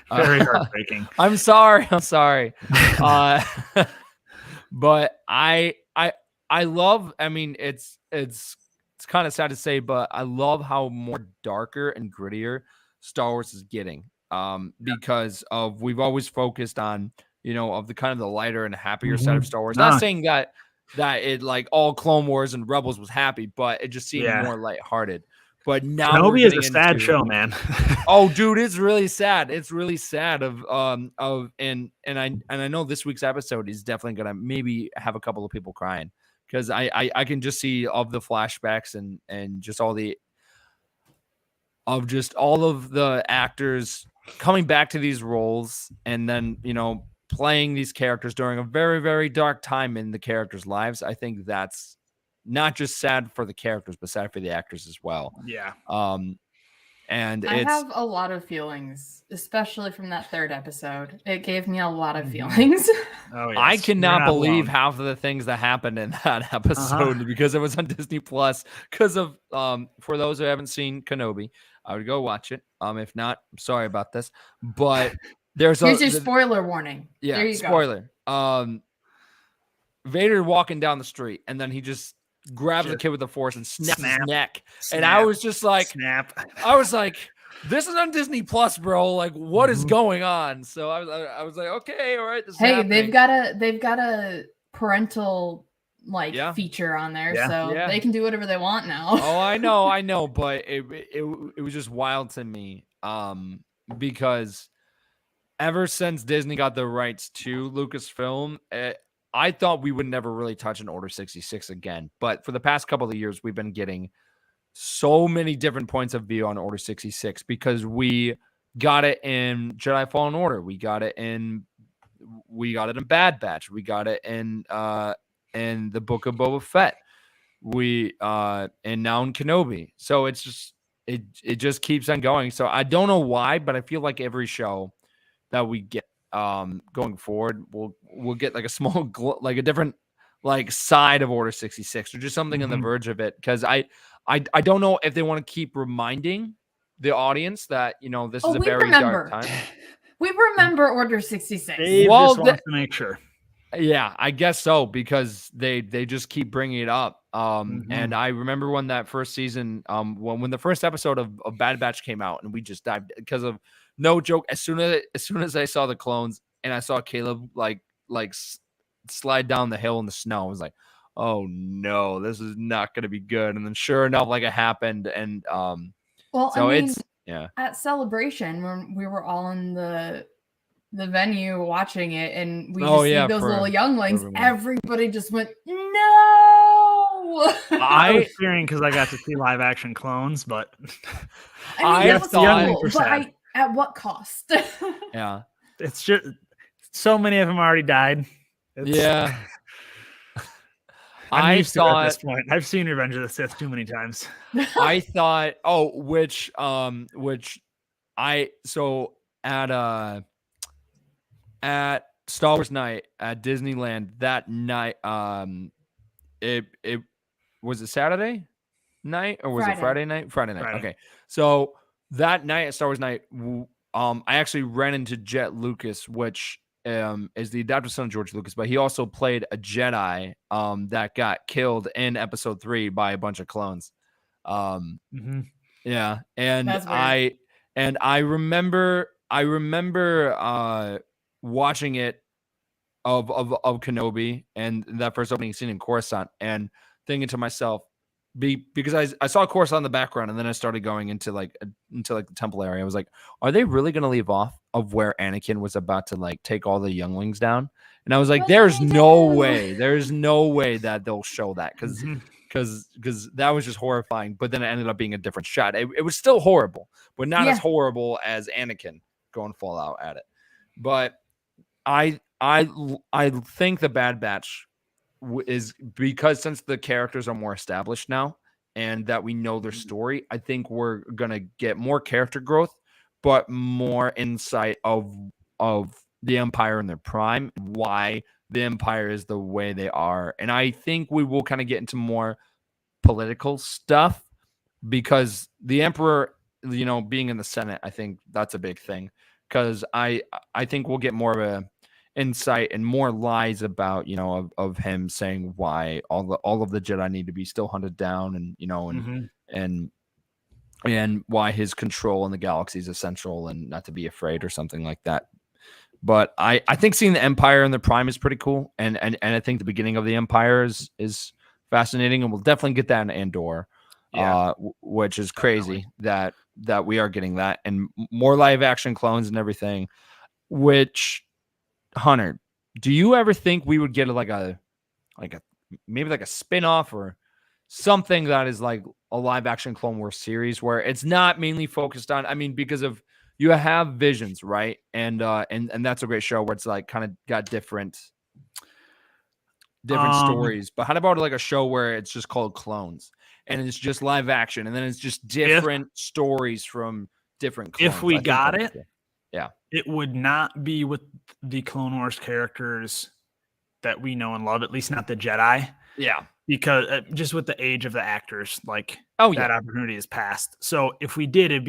Very heartbreaking. I'm sorry. But I love, I mean, it's kind of sad to say, but I love how more darker and grittier Star Wars is getting. Because we've always focused on, of the kind of the lighter and happier side of Star Wars. Not saying that it like all Clone Wars and Rebels was happy, but it just seemed more lighthearted. But now Kenobi is a sad show, man. Oh, dude, it's really sad. It's really sad and I know this week's episode is definitely gonna maybe have a couple of people crying, because I can just see of the flashbacks and just all of the actors coming back to these roles, and then playing these characters during a very, very dark time in the characters' lives. I think that's not just sad for the characters, but sad for the actors as well. Yeah. And I have a lot of feelings, especially from that third episode. It gave me a lot of feelings. Oh, yes. I cannot believe half of the things that happened in that episode because it was on Disney Plus. Because of for those who haven't seen Kenobi, I would go watch it. If not, I'm sorry about this, but here's your spoiler warning. Yeah, there you spoiler. Go. Vader walking down the street, and then he just grabs the kid with the Force and snaps his neck. And I was just like, I was like, this is on Disney Plus, bro. Like, what is going on? So I was like, okay, all right. This is happening. they've got a parental feature on there, so they can do whatever they want now. Oh, I know, but it was just wild to me, because ever since Disney got the rights to Lucasfilm, I thought we would never really touch an Order 66 again. But for the past couple of years, we've been getting so many different points of view on Order 66 because we got it in Jedi Fallen Order. We got it in Bad Batch. We got it in the Book of Boba Fett. And now in Kenobi. So it's just it just keeps on going. So I don't know why, but I feel like every show that we get going forward, we'll get like a small like a different like side of Order 66 or just something on the verge of it, because I don't know if they want to keep reminding the audience that this is a very dark time. We remember Order 66. Dave just wants to make sure. Yeah, I guess so, because they just keep bringing it up. And I remember when that first season, when the first episode of Bad Batch came out, and we just dived because of, no joke, as soon as I saw the clones and I saw Caleb like slide down the hill in the snow, I was like, oh no, this is not going to be good. And then sure enough, like it happened. And at Celebration, when we were all in the venue watching it, and we see those little younglings, everybody just went, no. I was fearing because I got to see live action clones, but I thought, but at what cost? Yeah, it's just so many of them already died. I'm used to it at this point. I've seen Revenge of the Sith too many times. I thought, at Star Wars night at Disneyland that night. It was it Saturday night or was it Friday night? Friday night. Friday. Okay. So that night at Star Wars night, I actually ran into Jet Lucas, which is the adopted son of George Lucas, but he also played a Jedi that got killed in Episode 3 by a bunch of clones. Yeah, and I remember watching it of Kenobi and that first opening scene in Coruscant and thinking to myself, because I saw Coruscant in the background and then I started going into the temple area. I was like, are they really going to leave off of where Anakin was about to like take all the younglings down? And I was like, there's no way that they'll show that because that was just horrifying. But then it ended up being a different shot. It was still horrible, but not as horrible as Anakin going full out at it. But I think the Bad Batch is because since the characters are more established now and that we know their story, I think we're gonna get more character growth, but more insight of the Empire in their prime, why the Empire is the way they are. And I think we will kind of get into more political stuff because the Emperor, being in the Senate, I think that's a big thing. Because I think we'll get more of a insight and more lies about, of him saying why all of the Jedi need to be still hunted down and why his control in the galaxy is essential and not to be afraid or something like that. But I think seeing the Empire in the prime is pretty cool. And I think the beginning of the Empire is fascinating. And we'll definitely get that in Andor, which is crazy that we are getting that and more live action clones and everything, which Hunter, do you ever think we would get maybe a spin-off or something that is like a live action Clone Wars series where it's not mainly focused on, because of you have Visions, right? And that's a great show where it's like kind of got different stories. But how about like a show where it's just called Clones and it's just live action and then it's just different stories from different clones? If we got it, yeah, it would not be with the Clone Wars characters that we know and love, at least not the Jedi. Yeah. Because just with the age of the actors, that opportunity is past. So if we did, it'd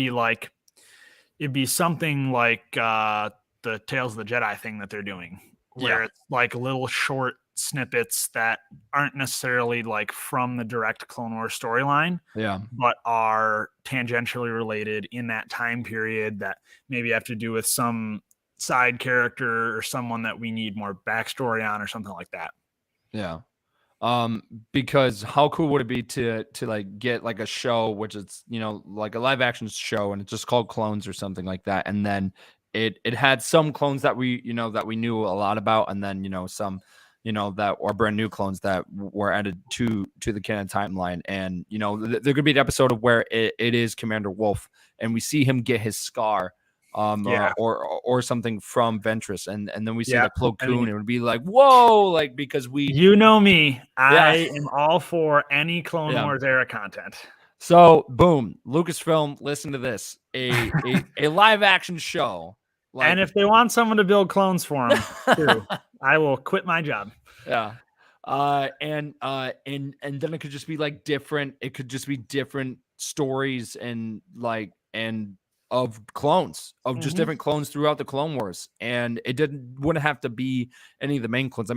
be something like the Tales of the Jedi thing that they're doing, where it's like little short snippets that aren't necessarily like from the direct Clone Wars storyline, but are tangentially related in that time period that maybe have to do with some side character or someone that we need more backstory on or something like that. Yeah. Because how cool would it be to like get like a show which is like a live action show and it's just called Clones or something like that, and then it had some clones that we knew a lot about, and then some that are brand new clones that were added to the canon timeline, and there could be an episode of where it is Commander Wolf and we see him get his scar or something from Ventress, and then we see the Plo Koon. It would be like, whoa, like because we me, I am all for any Clone Wars era content. So boom, Lucasfilm, listen to this, a live action show, and if they want someone to build clones for them too, I will quit my job. Yeah. And then it could just be like different. It could just be different stories and of clones, of just different clones throughout the Clone Wars. And it wouldn't have to be any of the main clones.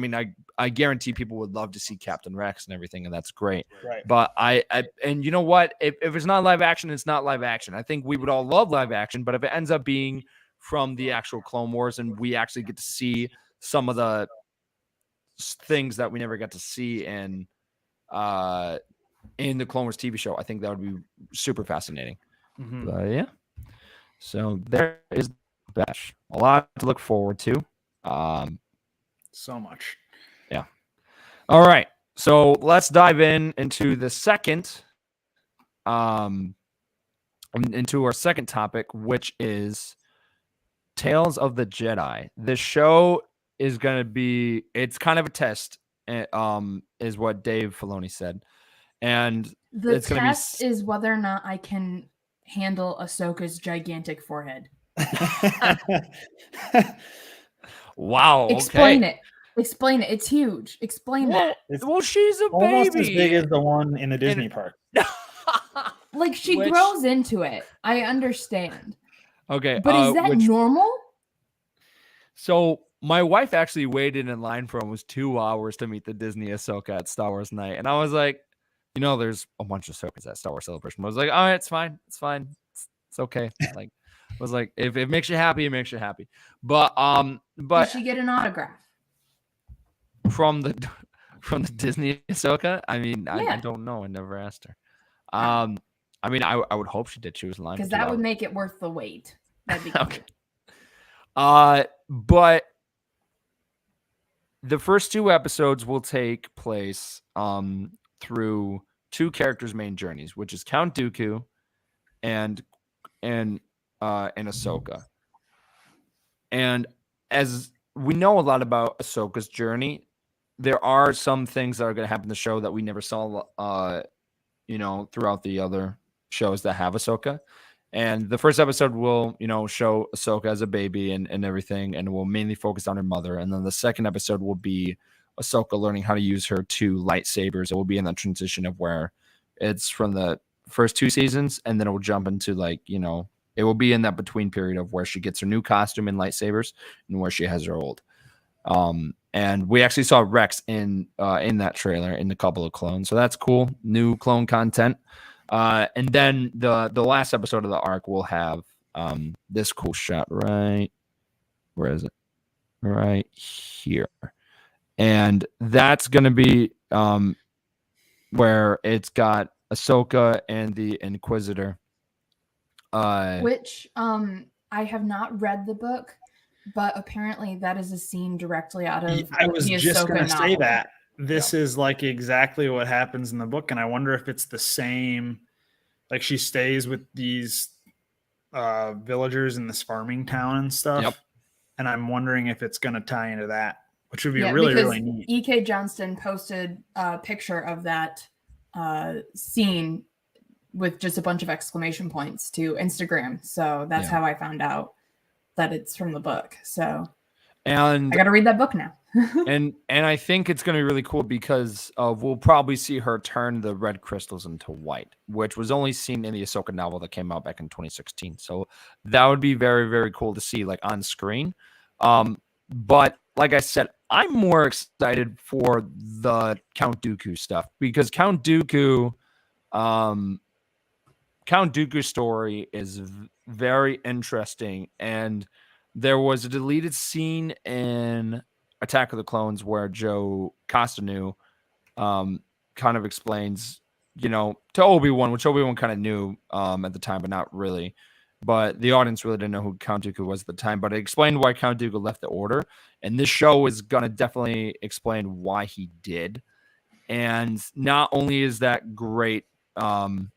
I guarantee people would love to see Captain Rex and everything, and that's great. Right. But and you know what? If it's not live action, it's not live action. I think we would all love live action, but if it ends up being from the actual Clone Wars and we actually get to see some of the things that we never got to see in the Clone Wars TV show, I think that would be super fascinating. But yeah. So there is Batch. A lot to look forward to. So much. Yeah. All right. So let's dive into the second, into our second topic, which is Tales of the Jedi. This show is going to be, it's kind of a test, is what Dave Filoni said. And the test is whether or not I can handle Ahsoka's gigantic forehead. Wow. Explain okay. it. Explain it. It's huge. Explain Well, It's well, she's a almost baby. as big as the one in the Disney park. Like she Which- grows into it. I understand. Okay. But is that normal? So my wife actually waited in line for almost 2 hours to meet the Disney Ahsoka at Star Wars Night, and I was like, there's a bunch of Ahsokas at Star Wars Celebration. I was like, all right, it's fine, it's okay. Like, I was like, if it makes you happy, it makes you happy. But Did she get an autograph? from the Disney Ahsoka, I mean, I Yeah. don't know. I never asked her. I mean, I would hope she did. She was in line Because for 2 that would hours. make it worth the wait. That'd be cool. Okay. But the first 2 episodes will take place through 2 characters' main journeys, which is Count Dooku and Ahsoka. And as we know a lot about Ahsoka's journey, there are some things that are going to happen in the show that we never saw throughout the other shows that have Ahsoka. And the first episode will, show Ahsoka as a baby and everything, and will mainly focus on her mother. And then the second episode will be Ahsoka learning how to use her 2 lightsabers. It will be in that transition of where it's from the first 2 seasons, and then it will jump into it will be in that between period of where she gets her new costume and lightsabers and where she has her old. And we actually saw Rex in that trailer in a couple of clones, so that's cool. New clone content. And then the last episode of the arc will have this cool shot right. Where is it? Right here. And that's going to be where it's got Ahsoka and the Inquisitor. Which I have not read the book, but apparently that is a scene directly out of I was the just going to Ahsoka say novel. that. This is like exactly what happens in the book, and I wonder if it's the same. Like she stays with these villagers in this farming town and stuff. Yep. And I'm wondering if it's going to tie into that, which would be Yeah, really, because really neat. E.K. Johnston posted a picture of that scene with just a bunch of exclamation points to Instagram. So that's how I found out that it's from the book. So and I got to read that book now. and I think it's going to be really cool because we'll probably see her turn the red crystals into white, which was only seen in the Ahsoka novel that came out back in 2016. So that would be very, very cool to see like on screen. But like I said, I'm more excited for the Count Dooku stuff because Count Dooku's story is very interesting. And there was a deleted scene in Attack of the Clones where Joe Costanu kind of explains, to Obi-Wan, which Obi-Wan kind of knew at the time, but not really. But the audience really didn't know who Count Dooku was at the time. But it explained why Count Dooku left the Order. And this show is going to definitely explain why he did. And not only is that great for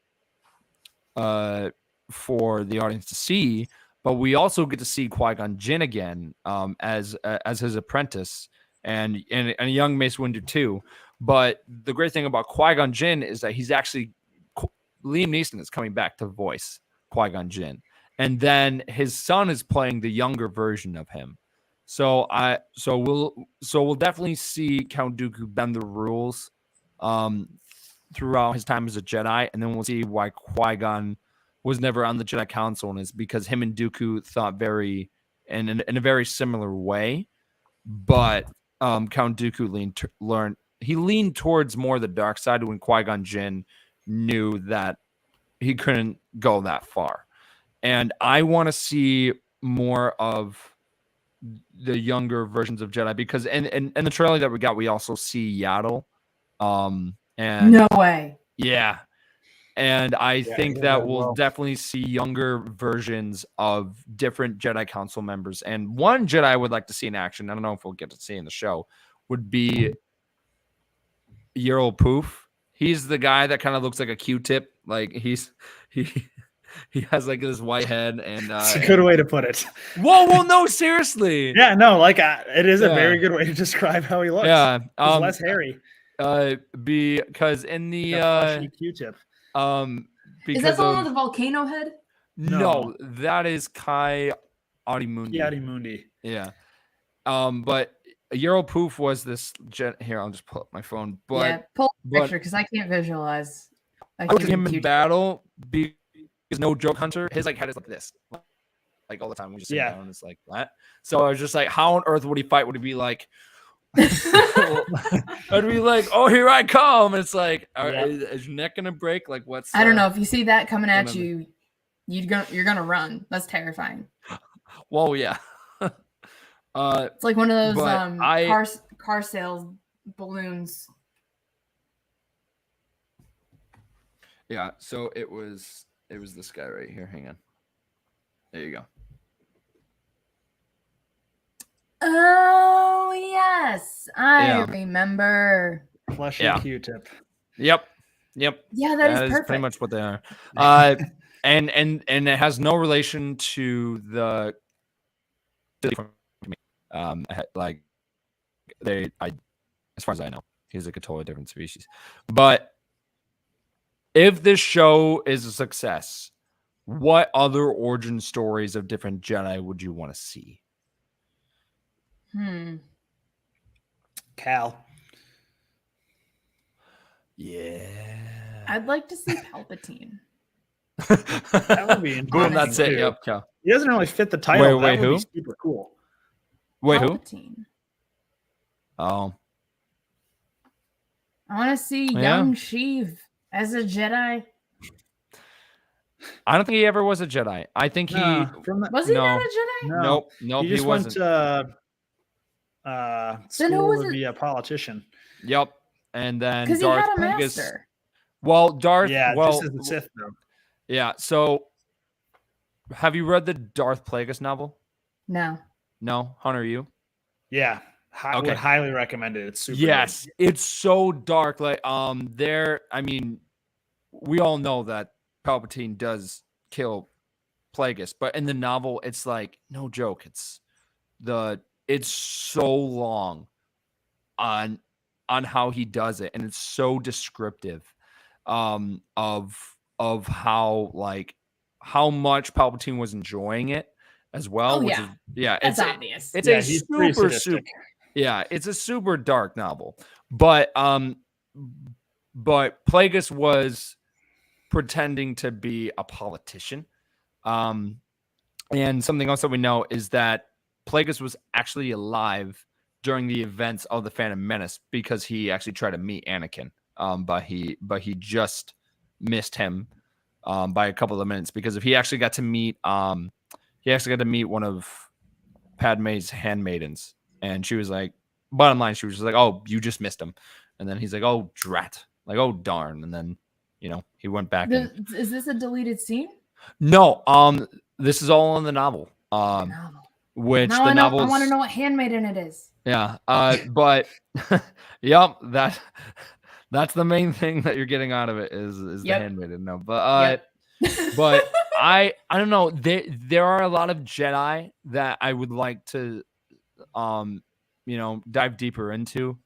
the audience to see, but we also get to see Qui-Gon Jinn again as his apprentice and a young Mace Windu too. But the great thing about Qui-Gon Jinn is that he's actually Liam Neeson is coming back to voice Qui-Gon Jinn, and then his son is playing the younger version of him. So we'll definitely see Count Dooku bend the rules throughout his time as a Jedi, and then we'll see why Qui-Gon was never on the Jedi Council, and it's because him and Dooku thought in a very similar way, but Count Dooku leaned towards more the dark side when Qui-Gon Jinn knew that he couldn't go that far. And I want to see more of the younger versions of Jedi because in the trailer that we got, we also see Yaddle. And No way. Yeah. And I think that we'll well. definitely see younger versions of different Jedi Council members. And one Jedi I would like to see in action, I don't know if we'll get to see in the show, would be Yarael Poof. He's the guy that kind of looks like a Q-tip. Like he has like this white head and It's a good way to put it. Whoa, no, seriously. Yeah, no, like it is a very good way to describe how he looks. Yeah. He's less hairy. Because in the fleshy Q-tip. Is that the one with the volcano head? No, that is Kai Aurimundi. Yadi Mundi. Yeah. But Euro Poof was this here. I'll just pull up my phone. But pull a picture because I can't visualize. I look at him in battle because no joke, Hunter. His head is like this, like all the time. We just sit down and it's like that. So I was just like, how on earth would he fight? Would he be like? I'd be like, oh, here I come. It's like, is your neck gonna break? Like, what's? I don't know. If you see that coming at you, you're gonna run. That's terrifying. Well, yeah. It's like one of those car sales balloons. Yeah. So it was this guy right here. Hang on. There you go. Oh yes, I remember. Fleshy Q-tip. Yep. Yeah, that is perfect. Pretty much what they are. And it has no relation to the like as far as I know, he's like a totally different species. But if this show is a success, what other origin stories of different Jedi would you want to see? Cal. Yeah. I'd like to see Palpatine. That would be interesting. Boom, that's it. Too. Yep, Cal. He doesn't really fit the title. Wait, that would who? be super cool. Wait, Palpatine. who? Oh. I want to see young Sheev as a Jedi. I don't think he ever was a Jedi. I think was he not a Jedi? Nope, he just wasn't. Went school to be a politician. Yep. And then because he had a master. Well, Darth. Yeah, well, just as the Sith though. Yeah. So, have you read the Darth Plagueis novel? No. No, Hunter, you? Yeah. Would highly recommend it. It's super. Yes, it's so dark. Like, there. I mean, we all know that Palpatine does kill Plagueis, but in the novel, it's like no joke. It's so long on how he does it, and it's so descriptive of how much Palpatine was enjoying it as well. Oh, which that's obvious. It's a super. Yeah, it's a super dark novel, but Plagueis was pretending to be a politician, and something else that we know is that Plagueis was actually alive during the events of the Phantom Menace because he actually tried to meet Anakin, but he just missed him by a couple of minutes because if he actually got to meet one of Padme's handmaidens. And she was like, bottom line, she was just like, oh, you just missed him. And then he's like, oh, drat. Like, oh, darn. And then, he went back. Is this a deleted scene? No. This is all in the novel. Which now the novel. I want to know what handmaiden it is. Yeah. But, yep, that's the main thing that you're getting out of it is the handmaiden. No, but but I don't know. There are a lot of Jedi that I would like to dive deeper into,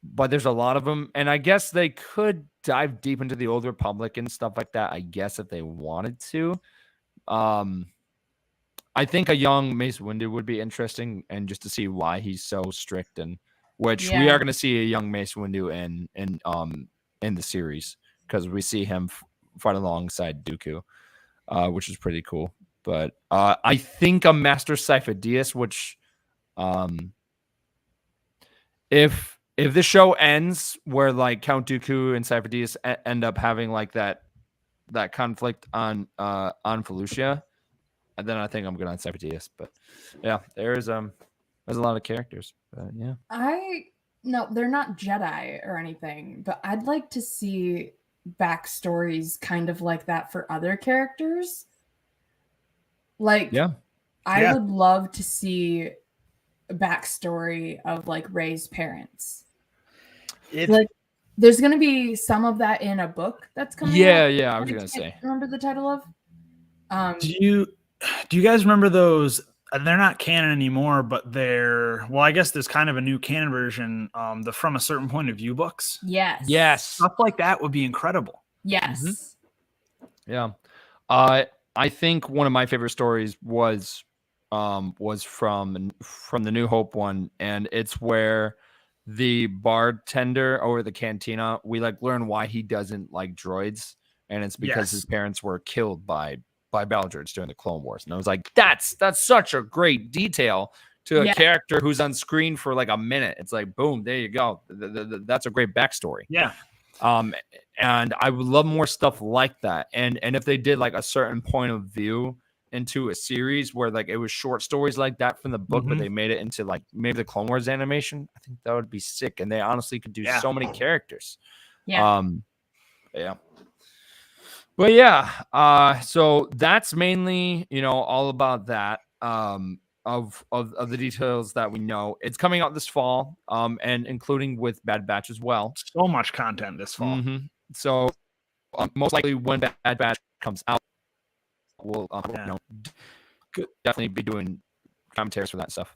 but there's a lot of them, and I guess they could dive deep into the Old Republic and stuff like that, I guess, if they wanted to. I think a young Mace Windu would be interesting, and just to see why he's so strict, and which we are going to see a young Mace Windu in the series, because we see him fight alongside Dooku, which is pretty cool. But I think a Master Sifo-Dyas, which if the show ends where like Count Dooku and Sifo-Dyas end up having like that conflict on Felucia, and then I think I'm good on Sifo-Dyas. But yeah, there's a lot of characters. But yeah, no, they're not Jedi or anything, but I'd like to see backstories kind of like that for other characters. Like, I would love to see a backstory of like Rey's parents. Like, there's going to be some of that in a book that's coming out. Yeah, I was going to say. Remember the title of? Do you guys remember those? They're not canon anymore, but I guess there's kind of a new canon version. The From a Certain Point of View books. Yes. Stuff like that would be incredible. Yes. Mm-hmm. Yeah. I think one of my favorite stories was was from the New Hope one, and it's where the bartender over the cantina, we like learn why he doesn't like droids, and it's because his parents were killed by Beldroids during the Clone Wars. And I was like, that's such a great detail to a character who's on screen for like a minute. It's like, boom, there you go. That's a great backstory. Yeah. And I would love more stuff like that. And if they did like a certain point of view into a series where like it was short stories like that from the book, but they made it into like maybe the Clone Wars animation, I think that would be sick. And they honestly could do so many characters. Yeah. But yeah, so that's mainly, all about that. Of the details that we know. It's coming out this fall, and including with Bad Batch as well. So much content this fall. So most likely when Bad Batch comes out, we'll definitely be doing commentaries for that stuff.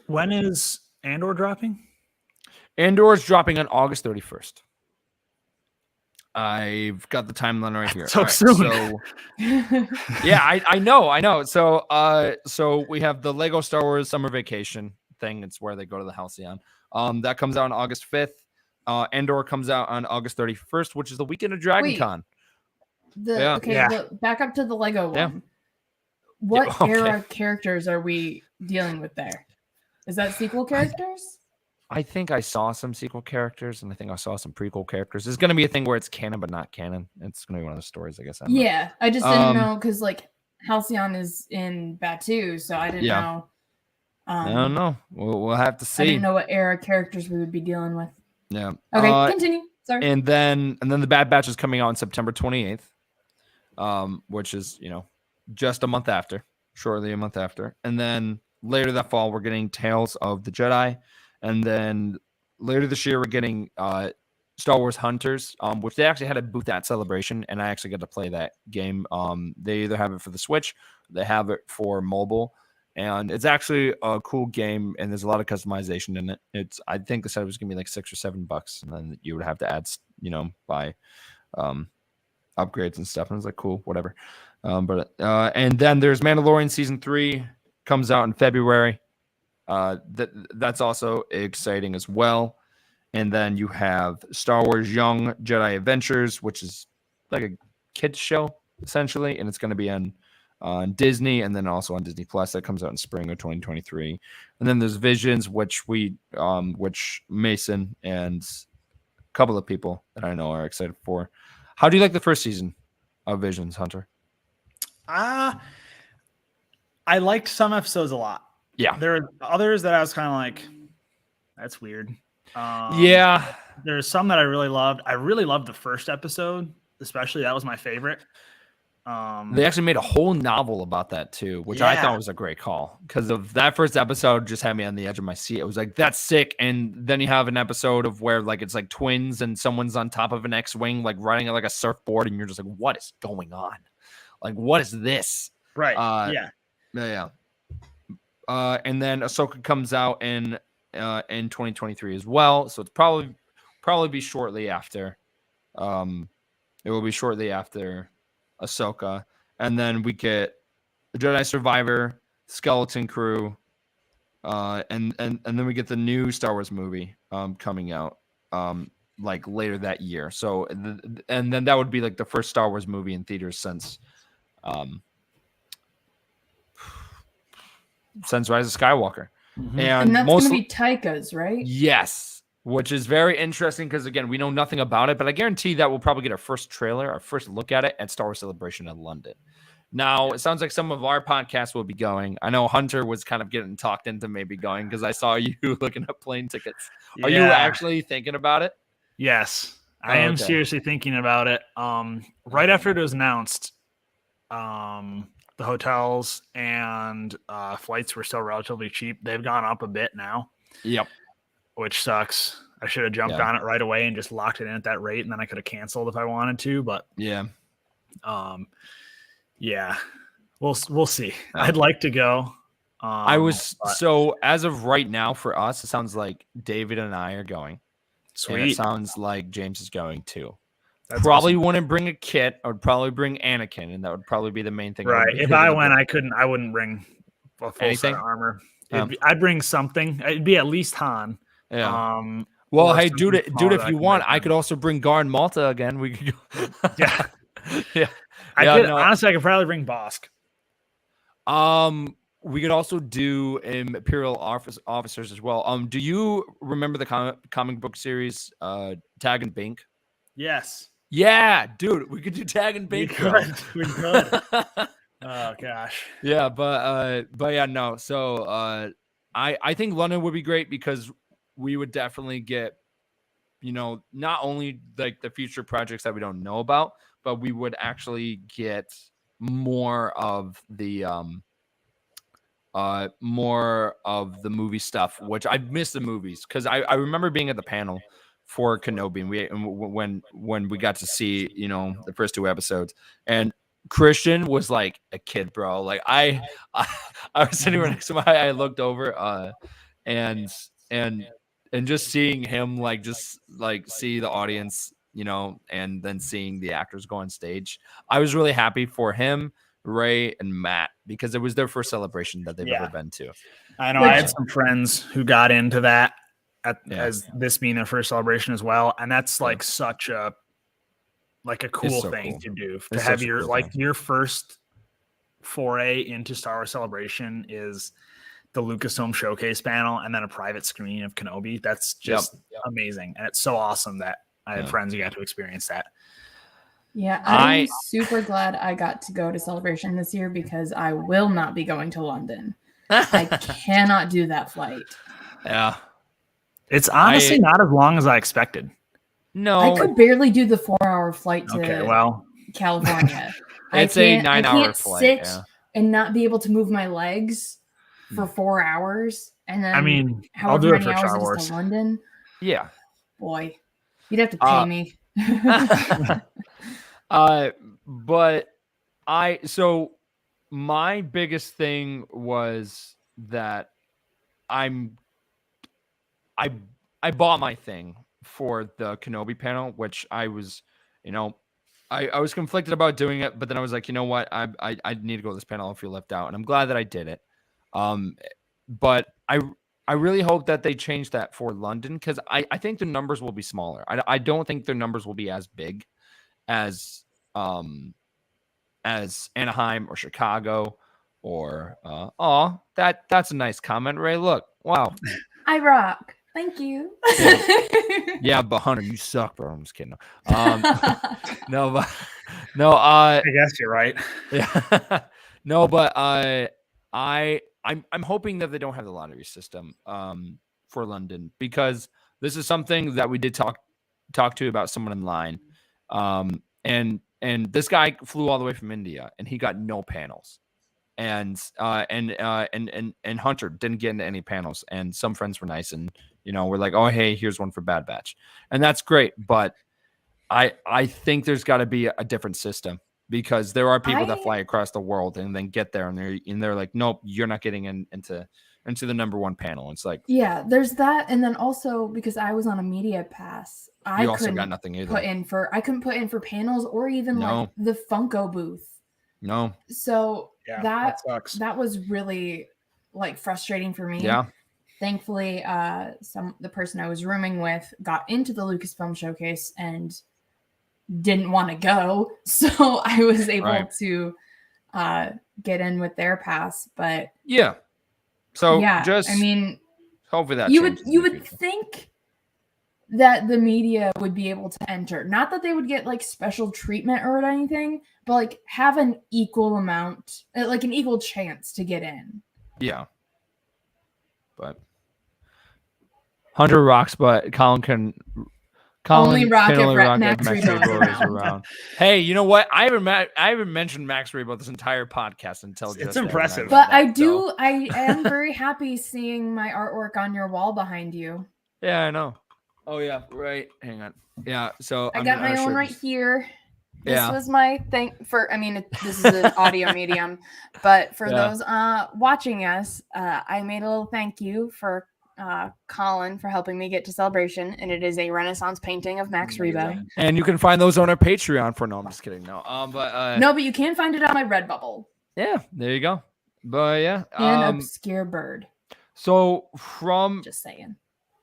When is Andor dropping? Andor is dropping on August 31st. I've got the timeline right here. So soon. So yeah, I know. So we have the Lego Star Wars Summer Vacation thing. It's where they go to the Halcyon. That comes out on August 5th. Andor comes out on August 31st, which is the weekend of Dragon Con. Back up to the Lego one. What era characters are we dealing with there? Is that sequel characters? I think I saw some sequel characters, and I think I saw some prequel characters. There's going to be a thing where it's canon but not canon. It's going to be one of those stories, I guess. I just didn't know because like Halcyon is in Batu, so I didn't know. I don't know. We'll have to see. I didn't know what era characters we would be dealing with. Yeah. Okay, continue. Sorry. And then the Bad Batch is coming out on September 28th, which is just a month after, shortly a month after, and then later that fall we're getting Tales of the Jedi. And then later this year, we're getting Star Wars Hunters, which they actually had a booth at Celebration, and I actually got to play that game. They either have it for the Switch, or they have it for mobile, and it's actually a cool game, and there's a lot of customization in it. I think they said it was going to be like $6 or $7, and then you would have to add, buy upgrades and stuff. And I was like, cool, whatever. And then there's Mandalorian Season 3 comes out in February. That's also exciting as well. And then you have Star Wars Young Jedi Adventures, which is like a kids show essentially, and it's going to be on Disney and then also on Disney Plus. That comes out in spring of 2023. And then there's Visions, which Mason and a couple of people that I know are excited for. How do you like the first season of Visions, Hunter? I liked some episodes a lot. Yeah. There are others that I was kind of like, that's weird. There's some that I really loved. I really loved the first episode, especially. That was my favorite. They actually made a whole novel about that too, which I thought was a great call because of that first episode just had me on the edge of my seat. It was like, that's sick. And then you have an episode of where like it's like twins and someone's on top of an X-Wing, like riding like a surfboard, and you're just like, what is going on? Like, what is this? Right. Yeah. And then Ahsoka comes out in 2023 as well, so it's probably be shortly after. It will be shortly after Ahsoka, and then we get Jedi Survivor, Skeleton Crew, and then we get the new Star Wars movie coming out like later that year. So and then that would be like the first Star Wars movie in theaters since Rise of Skywalker. And that's going to be Taika's, right? Yes, which is very interesting because, again, we know nothing about it, but I guarantee that we'll probably get our first trailer, our first look at it at Star Wars Celebration in London. Now, it sounds like some of our podcasts will be going. I know Hunter was kind of getting talked into maybe going because I saw you looking at plane tickets. Are you actually thinking about it? Yes, I am seriously thinking about it. Right after it was announced, the hotels and flights were still relatively cheap. They've gone up a bit now. Yep. Which sucks. I should have jumped on it right away and just locked it in at that rate, and then I could have canceled if I wanted to. But we'll see. I'd like to go. So as of right now for us, it sounds like David and I are going. Sweet. And it sounds like James is going too. That's probably awesome. Wouldn't bring a kit. I would probably bring Anakin, and that would probably be the main thing. Right. If I went, I wouldn't bring full set Anything? of armor. I'd bring something. It'd be at least Han. Yeah. Well, hey, dude, if you want, I could also bring Gar and Malta again. We could go. Yeah. Yeah. Honestly, I could probably bring Bosk. We could also do Imperial officers as well. Do you remember the comic book series Tag and Bink? Yes. Yeah, dude, we could do Tag and Bink. We could. Oh gosh. Yeah, but yeah, no. So I think London would be great because we would definitely get, not only like the future projects that we don't know about, but we would actually get more of the movie stuff, which I miss the movies because I remember being at the panel for Kenobi and when we got to see the first 2 episodes, and Christian was like a kid, bro. Like I was sitting right next to I looked over and just seeing him just see the audience, and then seeing the actors go on stage, I was really happy for him, Ray, and Matt, because it was their first celebration that they've ever been to. I know. I had some friends who got into that as this being their first celebration as well, and that's like such a cool thing to do. To have your first foray into Star Wars Celebration is the Lucasfilm Showcase panel and then a private screening of Kenobi. That's just amazing, and it's so awesome that I had friends who got to experience that. Yeah, I'm super glad I got to go to Celebration this year because I will not be going to London. I cannot do that flight. Yeah. It's honestly not as long as I expected. No. I could barely do the 4-hour flight to California. It's a 9-hour flight. I can't sit and not be able to move my legs for 4 hours. And then I'll do it many for hours Star it is Wars. to London. Yeah. Boy, you'd have to pay me. But my biggest thing was that I bought my thing for the Kenobi panel, which I was, I was conflicted about doing it, but then I was like, you know what, I need to go to this panel. I feel left out, and I'm glad that I did it. But I really hope that they change that for London, because I think the numbers will be smaller. I don't think their numbers will be as big as Anaheim or Chicago or that's a nice comment, Ray. Look, wow. I rock. Thank you. Yeah, but Hunter, you suck, bro. I'm just kidding. No. I guess you're right. Yeah. No, but I'm hoping that they don't have the lottery system for London, because this is something that we did talk to about someone in line, and this guy flew all the way from India and he got no panels, and Hunter didn't get into any panels, and some friends were nice and we're like, oh hey, here's one for Bad Batch, and that's great, but I think there's got to be a different system, because there are people that fly across the world and then get there and they're like, nope, you're not getting into the number one panel. It's like, yeah, there's that, and then also because I was on a media pass, I also got nothing either. I couldn't put in for panels or even like the Funko booth. No. So yeah, that sucks. That was really like frustrating for me. Yeah. Thankfully, the person I was rooming with got into the Lucasfilm Showcase and didn't want to go, so I was able to get in with their pass. But yeah, so I mean, hopefully that you would think that the media would be able to enter, not that they would get like special treatment or anything, but like have an equal amount, like an equal chance to get in. Yeah, but Hunter rocks, but Colin can only rock if Max Rebo is around. Hey, you know what? I haven't mentioned Max Rebo this entire podcast until it's impressive. But I am very happy seeing my artwork on your wall behind you. Yeah, I know. Oh yeah, right. Hang on. Yeah, so I got my own right here. This Yeah. was my thing for. I mean, this is an audio medium, but for those watching us, I made a little thank you for Colin for helping me get to Celebration, and it is a Renaissance painting of Max Rebo. And you can find those on our Patreon for no, I'm just kidding. No, but no, but you can find it on my Redbubble. Yeah, there you go. But yeah, An obscure bird. so from Just saying.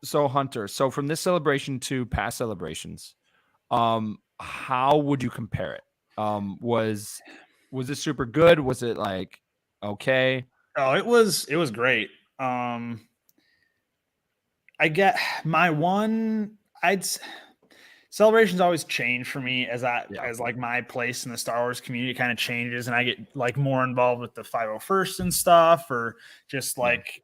so Hunter, so from this celebration to past celebrations, how would you compare it? Was it super good? Was it like okay? Oh, it was great. I get my one. Celebrations always change for me as like my place in the Star Wars community kind of changes, and I get like more involved with the 501st and stuff, or just like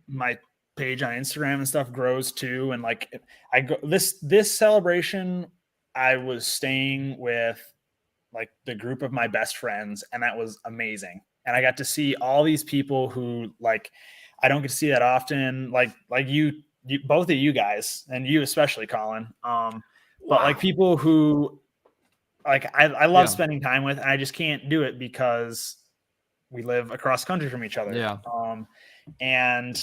my page on Instagram and stuff grows too. And like I go this celebration, I was staying with like the group of my best friends, and that was amazing. And I got to see all these people who like I don't get to see that often, like you both of you guys, and you especially, Colin. But like people who like I love spending time with, and I just can't do it because we live across country from each other. Yeah. And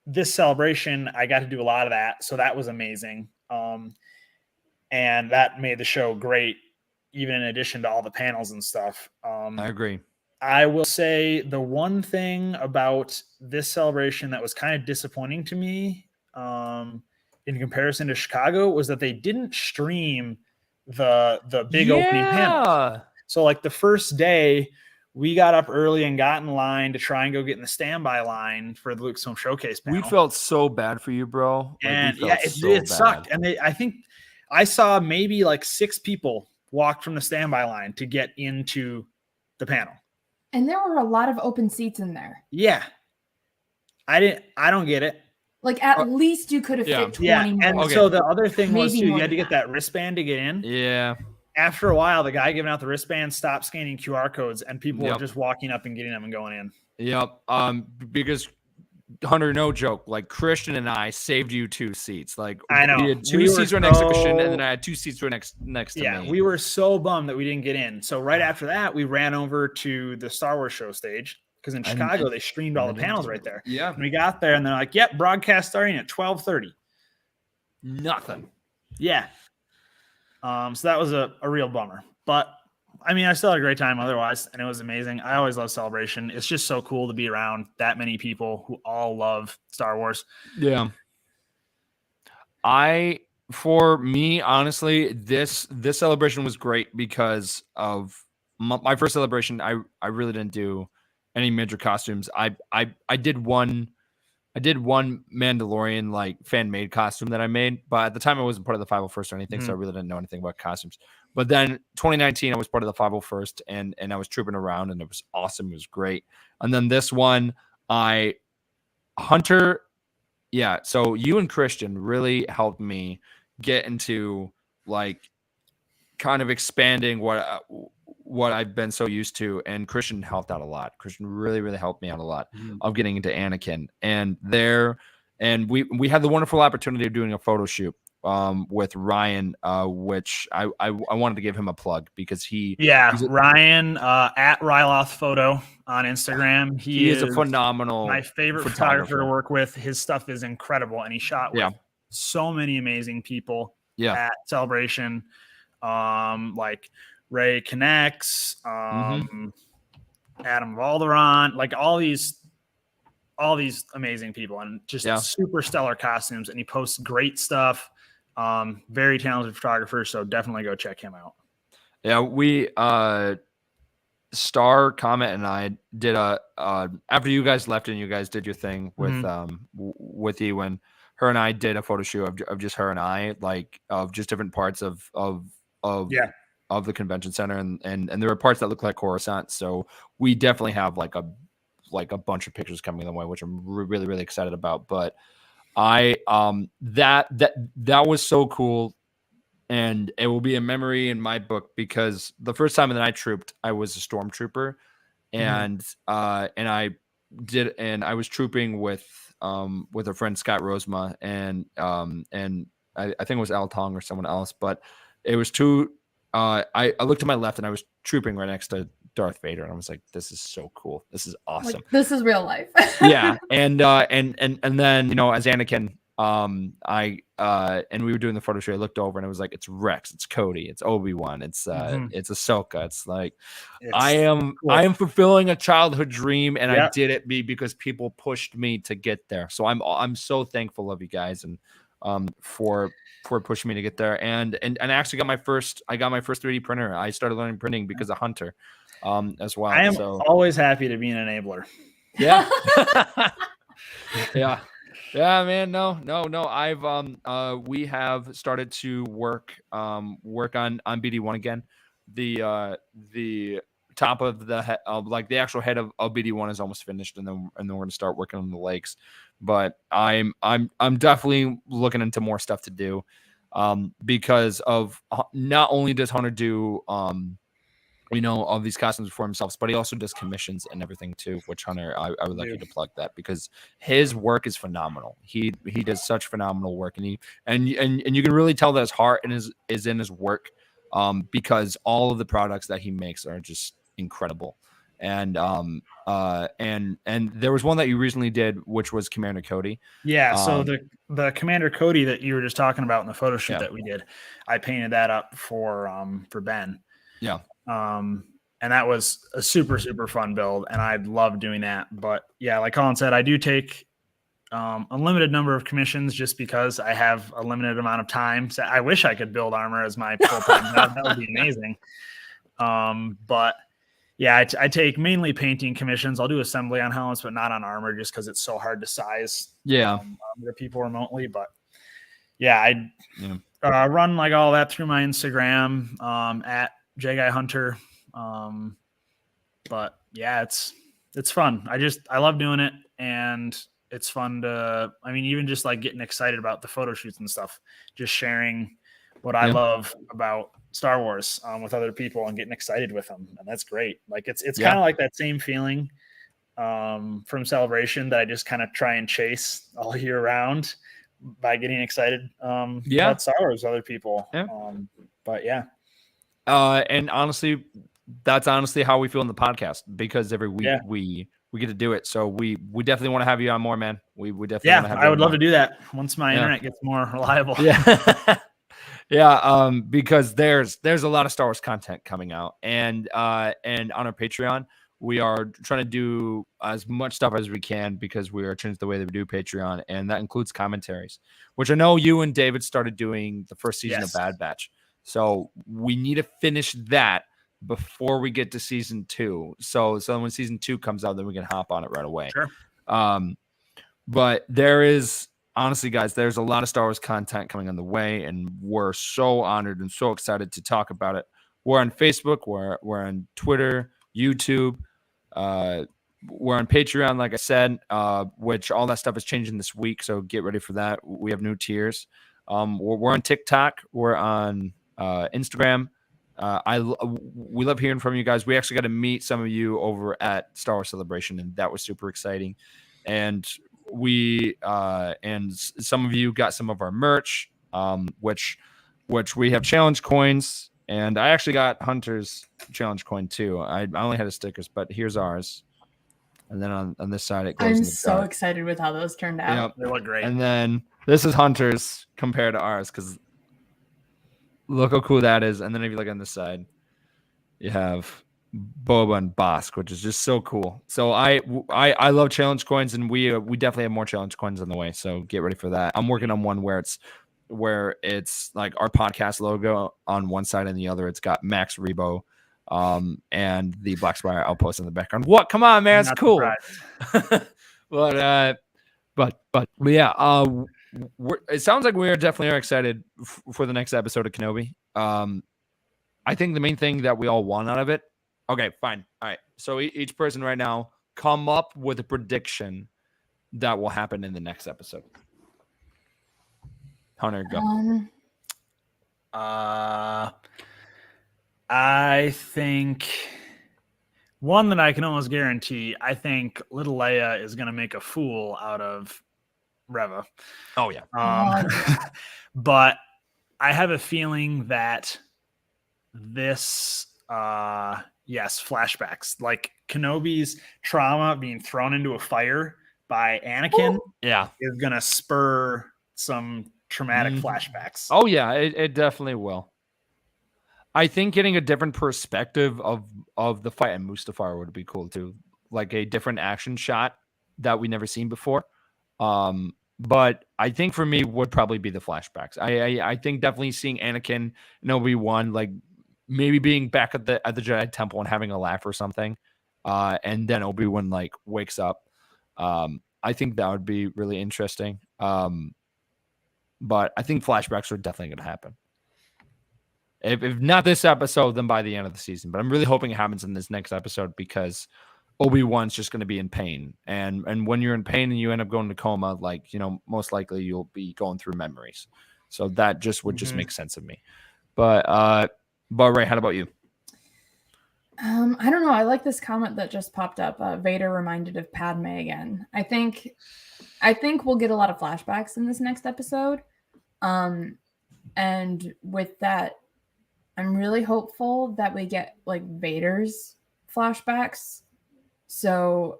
this celebration, I got to do a lot of that, so that was amazing. And that made the show great, even in addition to all the panels and stuff. I agree. I will say the one thing about this celebration that was kind of disappointing to me, in comparison to Chicago, was that they didn't stream the big opening panel. So like the first day, we got up early and got in line to try and go get in the standby line for the Lucasfilm Showcase panel. We felt so bad for you, bro. And yeah, it sucked. And I think I saw maybe like 6 people walk from the standby line to get into the panel. And there were a lot of open seats in there. Yeah. I don't get it. Like at least you could have fit 20 more. And so the other thing was too, you had to get that wristband to get in. Yeah. After a while, the guy giving out the wristband stopped scanning QR codes, and people were just walking up and getting them and going in. Yep. Because Hunter, no joke, like Christian and I saved you 2 seats. Like I know we had 2 seats right next to Christian, and then I had 2 seats right next to me. Yeah, we were so bummed that we didn't get in. So right after that, we ran over to the Star Wars show stage, because in Chicago they streamed all the panels right there. Yeah. And we got there, and they're like, "Yep, broadcast starting at 12:30." Nothing. Yeah. So that was a real bummer. But I mean, I still had a great time otherwise, and it was amazing. I always love Celebration. It's just so cool to be around that many people who all love Star Wars. Yeah. For me, honestly, this celebration was great because of my first celebration. I really didn't do any major costumes. I did one Mandalorian like fan made costume that I made, but at the time I wasn't part of the 501st or anything, so I really didn't know anything about costumes. But then 2019, I was part of the 501st, and I was trooping around, and it was awesome. It was great. And then this one, Hunter, yeah. So you and Christian really helped me get into like kind of expanding what I've been so used to, and Christian helped out a lot. Christian really helped me out a lot of getting into Anakin, and we had the wonderful opportunity of doing a photo shoot with Ryan, which I wanted to give him a plug because Ryan at Ryloth Photo on Instagram. He is a phenomenal, my favorite photographer to work with. His stuff is incredible, and he shot with so many amazing people at Celebration, like Ray Connects, Adam Valderon, like all these amazing people, and just super stellar costumes. And he posts great stuff. Very talented photographer, so definitely go check him out. Yeah, we Star, Comet, and I did after you guys left and you guys did your thing with Ewan. Her and I did a photo shoot of just her and I, like of just different parts of the convention center, and there were parts that look like Coruscant. So we definitely have like a bunch of pictures coming the way, which I'm really excited about. But that was so cool, and it will be a memory in my book because the first time that I trooped, I was a stormtrooper, and I was trooping with a friend, Scott Rosema, and I think it was Al Tong or someone else, but it was two. I looked to my left and I was trooping right next to Darth Vader, and I was like, "This is so cool! This is awesome! Like, this is real life." Yeah, and then as Anakin, And we were doing the photo shoot. I looked over and it was like, it's Rex, it's Cody, it's Obi-Wan, it's Ahsoka. It's like, I am fulfilling a childhood dream, and I did it because people pushed me to get there. So I'm so thankful of you guys and for pushing me to get there. And I actually got my first 3D printer. I started learning printing because of Hunter as well. I am always happy to be an enabler. Yeah. Yeah, man. No. I've we have started to work on BD1 again. The top of the like the actual head of BD1 is almost finished, and then we're gonna start working on the legs. But I'm definitely looking into more stuff to do, because of not only does Hunter do all these costumes for himself, but he also does commissions and everything too, which Hunter, I would like you to plug that, because his work is phenomenal. He does such phenomenal work, and you can really tell that his heart is in his work, because all of the products that he makes are just incredible. And there was one that you recently did, which was Commander Cody. Yeah. So the Commander Cody that you were just talking about in the photo shoot that we did, I painted that up for Ben. Yeah. And that was a super, super fun build, and I love doing that. But yeah, like Colin said, I do take a limited number of commissions just because I have a limited amount of time. So I wish I could build armor as my full-time job. That would be amazing. But yeah, I take mainly painting commissions. I'll do assembly on helmets, but not on armor, just because it's so hard to size the people remotely. But yeah, I run like all that through my Instagram at Jedi Hunter. But yeah, it's fun. I love doing it, and it's fun even just like getting excited about the photo shoots and stuff, just sharing what I love about Star Wars with other people and getting excited with them. And that's great. Like it's kind of like that same feeling from Celebration that I just kind of try and chase all year round by getting excited about Star Wars with other people. But yeah. And honestly, that's honestly how we feel in the podcast, because every week we get to do it. So we definitely want to have you on more, man. We definitely want to have you I would on love more. to do that once my internet gets more reliable. Because there's a lot of Star Wars content coming out, and on our Patreon we are trying to do as much stuff as we can, because we are changing the way that we do Patreon, and that includes commentaries, which I know you and David started doing the first season of Bad Batch. So we need to finish that before we get to season 2. So when season 2 comes out, then we can hop on it right away. Sure. But honestly, guys, there's a lot of Star Wars content coming on the way, and we're so honored and so excited to talk about it. We're on Facebook, we're on Twitter, YouTube, we're on Patreon, like I said, which all that stuff is changing this week. So get ready for that. We have new tiers. We're on TikTok. We're on Instagram. We love hearing from you guys. We actually got to meet some of you over at Star Wars Celebration, and that was super exciting. And and some of you got some of our merch, which we have challenge coins, and I actually got Hunter's challenge coin too. I only had his stickers, but here's ours. And then on this side, it goes. I'm so excited with how those turned out. They look great. And then this is Hunter's compared to ours, because look how cool that is. And then if you look on this side, you have Boba and Bosk, which is just so cool. So I love challenge coins, and we definitely have more challenge coins on the way. So get ready for that. I'm working on one where it's like our podcast logo on one side, and the other it's got Max Rebo and the Black Spire Outpost in the background. What? Come on, man, it's cool. But yeah, it sounds like we're definitely excited for the next episode of Kenobi. I think the main thing that we all want out of it. Okay, fine. All right. So each person right now come up with a prediction that will happen in the next episode. Hunter, go. I think one that I can almost guarantee, I think little Leia is going to make a fool out of Reva. Oh, yeah. But I have a feeling that this, flashbacks, like Kenobi's trauma being thrown into a fire by Anakin, yeah, is going to spur some traumatic flashbacks. Oh yeah, it definitely will. I think getting a different perspective of the fight in Mustafar would be cool too, like a different action shot that we never seen before. But I think for me would probably be the flashbacks. I think definitely seeing Anakin and Obi-Wan, like maybe being back at the Jedi Temple and having a laugh or something, and then Obi-Wan like wakes up. I think that would be really interesting. But I think flashbacks are definitely going to happen. If not this episode, then by the end of the season. But I'm really hoping it happens in this next episode because Obi-Wan's just going to be in pain. And when you're in pain and you end up going to coma, like, most likely you'll be going through memories. So that just would just make sense of me. But Ray, how about you? I don't know. I like this comment that just popped up. Vader reminded of Padme again. I think we'll get a lot of flashbacks in this next episode. And with that, I'm really hopeful that we get like Vader's flashbacks. So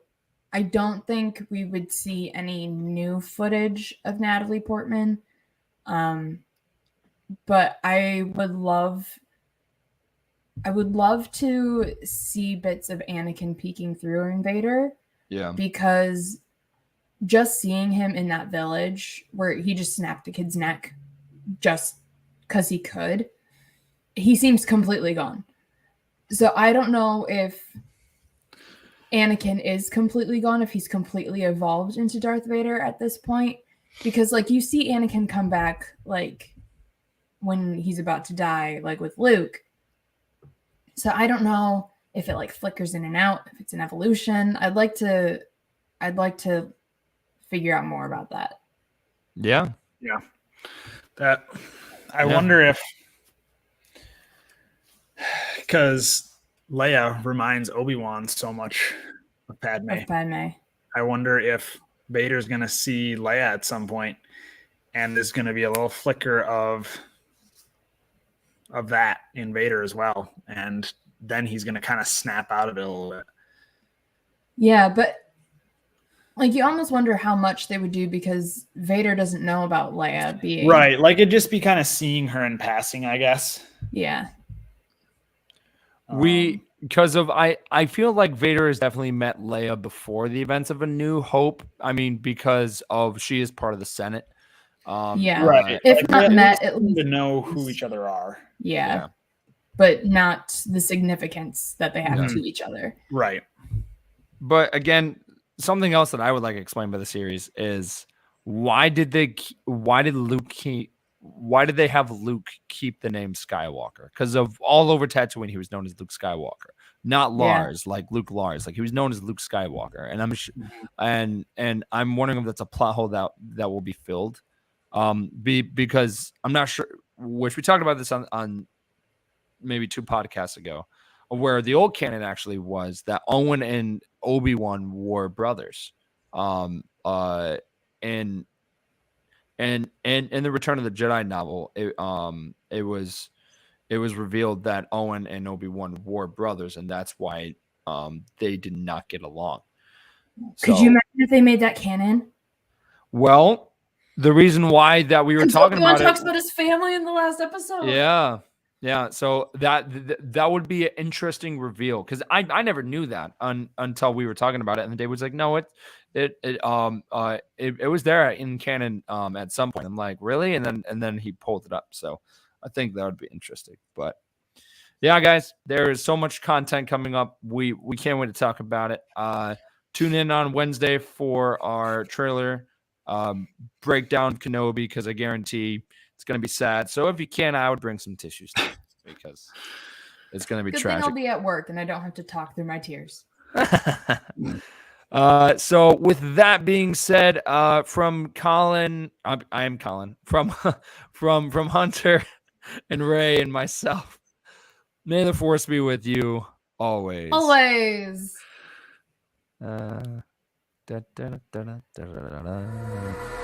I don't think we would see any new footage of Natalie Portman. But I would love to see bits of Anakin peeking through in Vader. Yeah. Because just seeing him in that village where he just snapped a kid's neck just because he could, he seems completely gone. So I don't know if Anakin is completely gone, if he's completely evolved into Darth Vader at this point. Because like you see Anakin come back like when he's about to die, like with Luke. So I don't know if it like flickers in and out, if it's an evolution. I'd like to figure out more about that. Yeah. Yeah. That I wonder if, because Leia reminds Obi-Wan so much of Padme. I wonder if Vader's going to see Leia at some point and there's going to be a little flicker of that in Vader as well. And then he's going to kind of snap out of it a little bit. Yeah, but like you almost wonder how much they would do because Vader doesn't know about Leia being right. Like it'd just be kind of seeing her in passing, I guess. Yeah. Because of I feel like Vader has definitely met Leia before the events of A New Hope. I mean, because of she is part of the Senate. Right. If like, not met, at least to know who each other are. Yeah. But not the significance that they have to each other. Right. But again, something else that I would like to explain by the series is why did they have Luke keep the name Skywalker? Because of all over Tatooine, he was known as Luke Skywalker, not Lars, like Luke Lars. Like he was known as Luke Skywalker, and I'm wondering if that's a plot hole that will be filled. Because I'm not sure. Which we talked about this on maybe 2 podcasts ago, where the old canon actually was that Owen and Obi-Wan were brothers. And in the Return of the Jedi novel, it was revealed that Owen and Obi-Wan were brothers, and that's why they did not get along. Could you imagine if they made that canon? Well, the reason why that we were talking about talks about his family in the last episode. Yeah. So that would be an interesting reveal because I never knew that until we were talking about it, and Dave was like, "No, it was there in canon at some point." I'm like, "Really?" And then he pulled it up. So I think that would be interesting. But yeah, guys, there is so much content coming up. We can't wait to talk about it. Tune in on Wednesday for our trailer breakdown of Kenobi because I guarantee it's going to be sad. So if you can, I would bring some tissues too, because it's going to be Good tragic. thing I'll be at work and I don't have to talk through my tears. So with that being said, from Colin, I am Colin, from Hunter and Ray and myself, may the force be with you always. Always. Da, da, da, da, da, da, da, da.